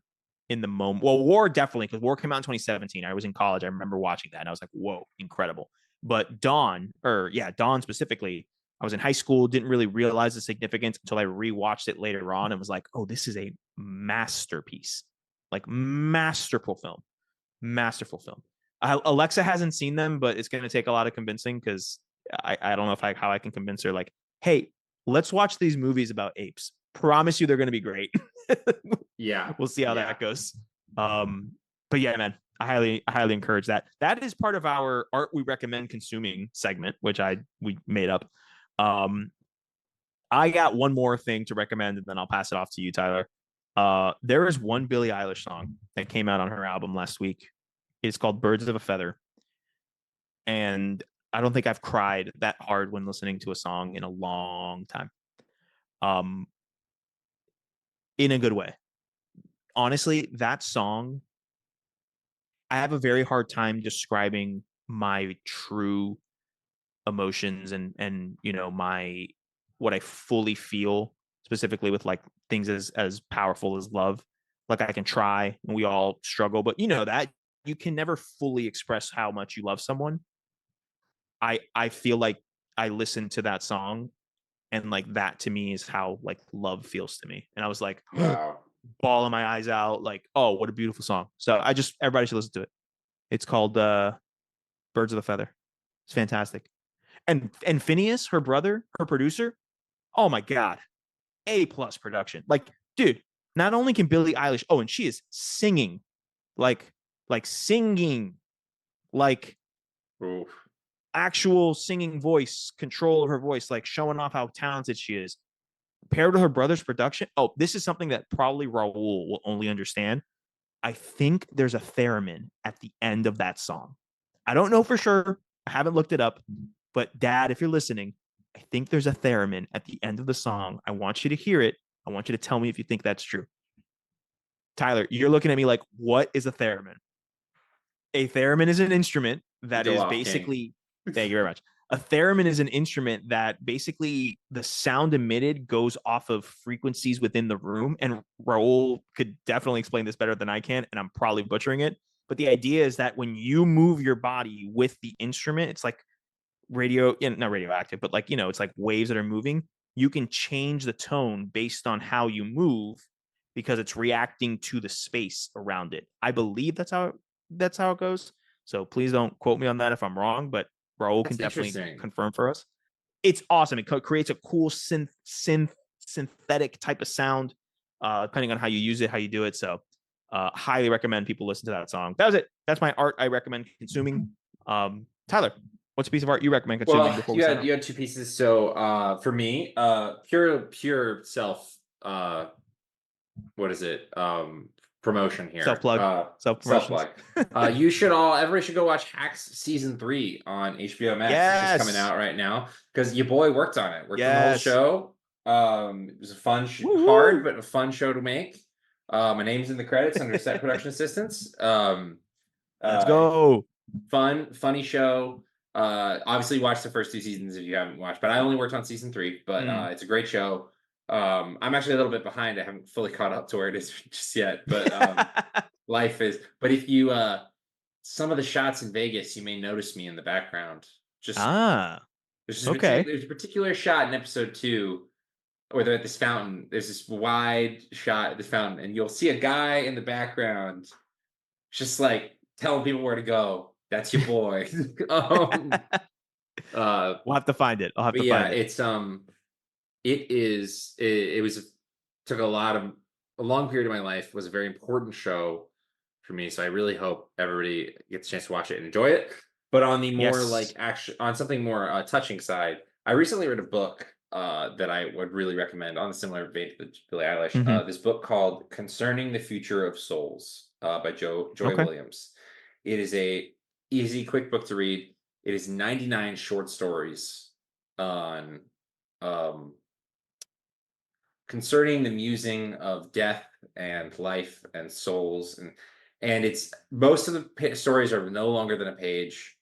in the moment. Well, War definitely, because War came out in 2017. I was in college. I remember watching that and I was like, whoa, incredible. But Dawn specifically, I was in high school, didn't really realize the significance until I rewatched it later on and was like, oh, this is a masterpiece. Like, masterful film. Alexa hasn't seen them, but it's going to take a lot of convincing, because I don't know how I can convince her, like, hey, let's watch these movies about apes. Promise you they're going to be great. Yeah. We'll see how that goes. But yeah, man, I highly encourage that. That is part of our art we recommend consuming segment, which we made up. I got one more thing to recommend, and then I'll pass it off to you, Tyler. There is one Billie Eilish song that came out on her album last week. It's called Birds of a Feather. And I don't think I've cried that hard when listening to a song in a long time. In a good way. Honestly, that song, I have a very hard time describing my true emotions and what I fully feel, specifically with like things as powerful as love. Like, I can try, and we all struggle, but that you can never fully express how much you love someone. I feel like I listened to that song, and like that to me is how like love feels to me. And I was like, wow, bawling my eyes out, like, oh, what a beautiful song. So everybody should listen to it. It's called Birds of a Feather. It's fantastic. And Phineas, her brother, her producer, oh my God, A+ production. Like, dude, not only can Billie Eilish, and she is singing, like singing, like oof, actual singing voice, control of her voice, like showing off how talented she is. Paired with her brother's production. Oh, this is something that probably Raul will only understand. I think there's a theremin at the end of that song. I don't know for sure. I haven't looked it up. But Dad, if you're listening, I think there's a theremin at the end of the song. I want you to hear it. I want you to tell me if you think that's true. Tyler, you're looking at me like, what is a theremin? A theremin is an instrument that is basically, thank you very much. A theremin is an instrument that basically the sound emitted goes off of frequencies within the room. And Raul could definitely explain this better than I can, and I'm probably butchering it. But the idea is that when you move your body with the instrument, it's like not radioactive, but like, it's like waves that are moving. You can change the tone based on how you move, because it's reacting to the space around it. I believe that's how it goes. So please don't quote me on that if I'm wrong, but Raul can definitely confirm for us. It's awesome. It creates a cool synthetic type of sound, depending on how you use it, how you do it. So highly recommend people listen to that song. That was it. That's my art I recommend consuming. Tyler, what's a piece of art you recommend consuming? Well, you had two pieces. So for me, pure self, what is it? Promotion here. Self-plug. Everybody should go watch Hacks season 3 on HBO Max. Yes. It's just coming out right now, because your boy worked on it. Worked on the whole show. It was a fun, hard but a fun show to make. My name's in the credits under set production assistants. Let's go. Funny show. Obviously watch the first 2 seasons if you haven't watched, but I only worked on season 3, but it's a great show. I'm actually a little bit behind. I haven't fully caught up to where it is just yet, but life is. But if you some of the shots in Vegas, you may notice me in the background. There's a particular shot in episode 2 where they're at this fountain. There's this wide shot at the fountain, and you'll see a guy in the background just like telling people where to go. That's your boy. We'll have to find it. I'll have to find it. It's took a long period of my life, was a very important show for me. So I really hope everybody gets a chance to watch it and enjoy it. But on the more Yes. on something more touching side, I recently read a book that I would really recommend on a similar vein to Billie Eilish. Mhm. This book called "Concerning the Future of Souls" by Joy Okay. Williams. It is a easy, quick book to read. It is 99 short stories on concerning the musing of death and life and souls, and it's most of the stories are no longer than a page.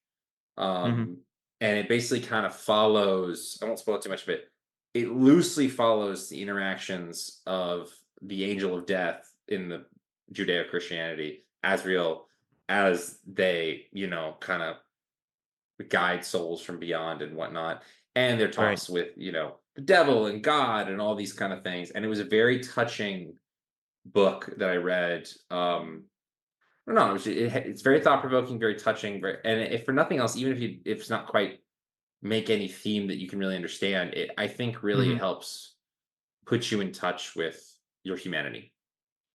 Mhm. And it basically kind of follows, I won't spoil too much of it. It loosely follows the interactions of the angel of death in the Judeo-Christianity, Azrael, as they, kind of guide souls from beyond and whatnot. And their Right. talks with, the devil and God and all these kind of things. And it was a very touching book that I read. I don't know. It's very thought provoking, very touching, and if for nothing else, even if it's not quite make any theme that you can really understand, it I think really Mhm. helps put you in touch with your humanity,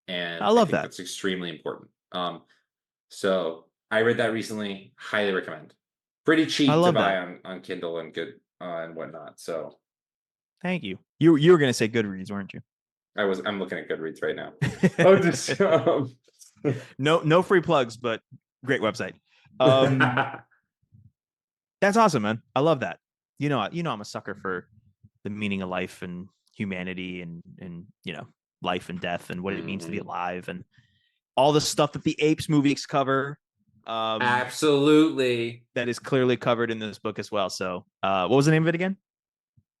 I and I love think that. that's extremely important. So I read that recently. Highly recommend. Pretty I cheap to love buy that. on Kindle and good and whatnot. So Thank you. You were gonna say Goodreads, weren't you? I'm looking at Goodreads right now. Oh, just No free plugs, but great website. That's awesome, man. I love that. I'm a sucker for the meaning of life and humanity and life and death and what it means to be Mhm. alive and all the stuff that the Apes movies cover. Absolutely. That is clearly covered in this book as well. So, what was the name of it again?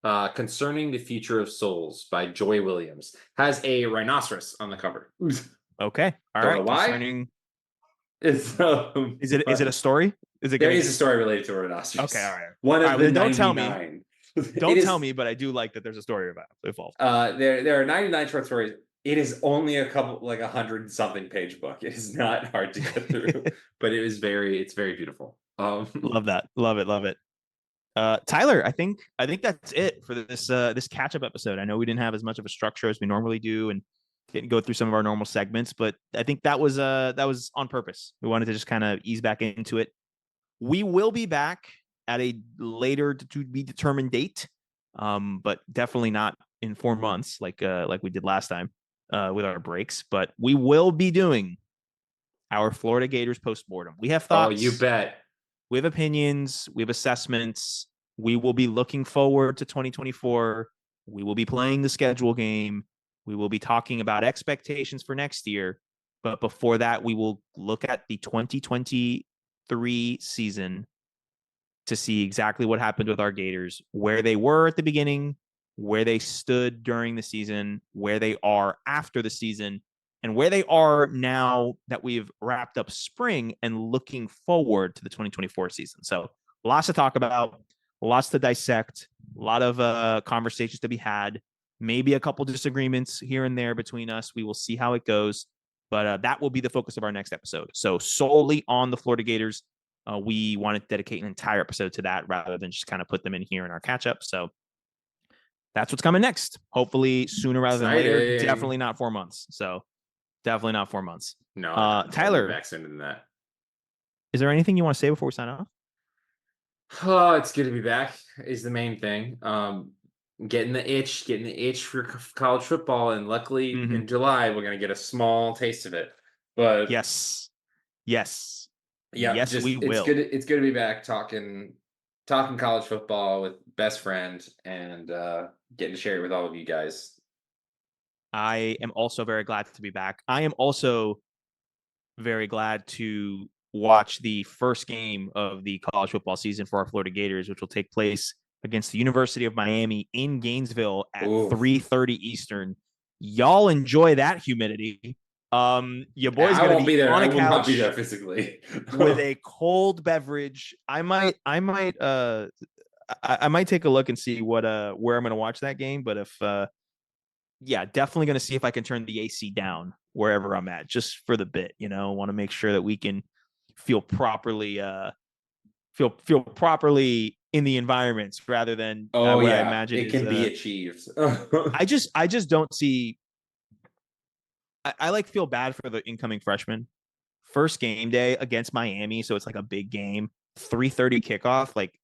Concerning the Future of Souls by Joy Williams. Has a rhinoceros on the cover. Okay, all Don't know right. why. Concerning, It's is it a story? Is it there gonna is a be story related to a rhinoceros. okay? All right. One All of right. the Then don't tell me. 99. Don't It tell is me. But I do like that there's a story about involved. there are 99 short stories. It is only a couple like 100 something page book. It is not hard to get through, but it's very beautiful. Love that. Love it. Love it. Tyler, I think that's it for this catch up episode. I know we didn't have as much of a structure as we normally do and didn't go through some of our normal segments, but I think that was on purpose. We wanted to just kind of ease back into it. We will be back at a later to be determined date, but definitely not in 4 months like we did last time with our breaks. But we will be doing our Florida Gators post-mortem. We have Oh, you thoughts, bet. we have opinions, we have assessments. We will be looking forward to 2024. We will be playing the schedule game. We will be talking about expectations for next year. But before that, we will look at the 2023 season to see exactly what happened with our Gators, where they were at the beginning, where they stood during the season, where they are after the season, and where they are now that we've wrapped up spring and looking forward to the 2024 season. So lots to talk about, lots to dissect, a lot of conversations to be had, maybe a couple disagreements here and there between us. We will see how it goes, but that will be the focus of our next episode. So solely on the Florida Gators. We want to dedicate an entire episode to that rather than just kind of put them in here in our catch up. So that's what's coming next. Hopefully sooner rather than later. Exciting. Definitely not 4 months. So definitely not 4 months. No, Tyler, back sooner than that. is there anything you want to say before we sign off? Oh, it's good to be back is the main thing. Getting the itch for college football, and luckily in July we're gonna get a small taste of it. But yes, yeah, just we will. It's good to be back talking college football with best friend and getting to share it with all of you guys. I am also very glad to be back. I am also very glad to watch the first game of the college football season for our Florida Gators, which will take place against the University of Miami in Gainesville at 3:30 Eastern. Y'all enjoy that humidity. Your boy's I gonna won't be there. on I a will couch not be there physically with a cold beverage. I might take a look and see what where I'm gonna watch that game. But if yeah, definitely gonna see if I can turn the AC down wherever I'm at, just for the bit. Want to make sure that we can feel properly feel properly in the environments rather than what I imagine it can be achieved. I just don't see. I like feel bad for the incoming freshmen first game day against Miami, so it's like a big game. 3:30 kickoff. Like,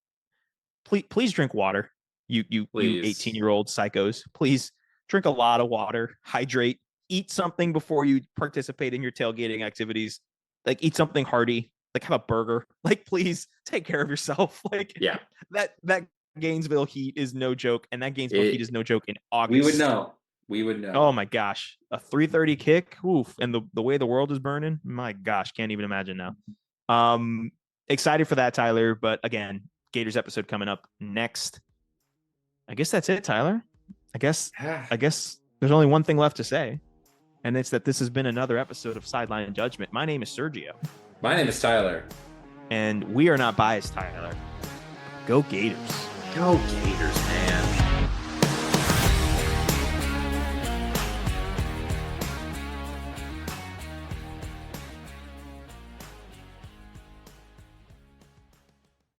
please drink water. You 18-year-old psychos. Please drink a lot of water. Hydrate. Eat something before you participate in your tailgating activities. Like, eat something hearty. Like, have a burger. Like, please take care of yourself. Like, Yeah. That Gainesville heat is no joke, and that Gainesville heat is no joke in August. We would know. Oh my gosh, a 3:30 kick, oof! And the way the world is burning, my gosh, can't even imagine now. Excited for that, Tyler. But again, Gators episode coming up next. I guess that's it, Tyler. I guess there's only one thing left to say, and it's that this has been another episode of Sideline Judgment. My name is Sergio. My name is Tyler. And we are not biased, Tyler. Go Gators. Go Gators, man.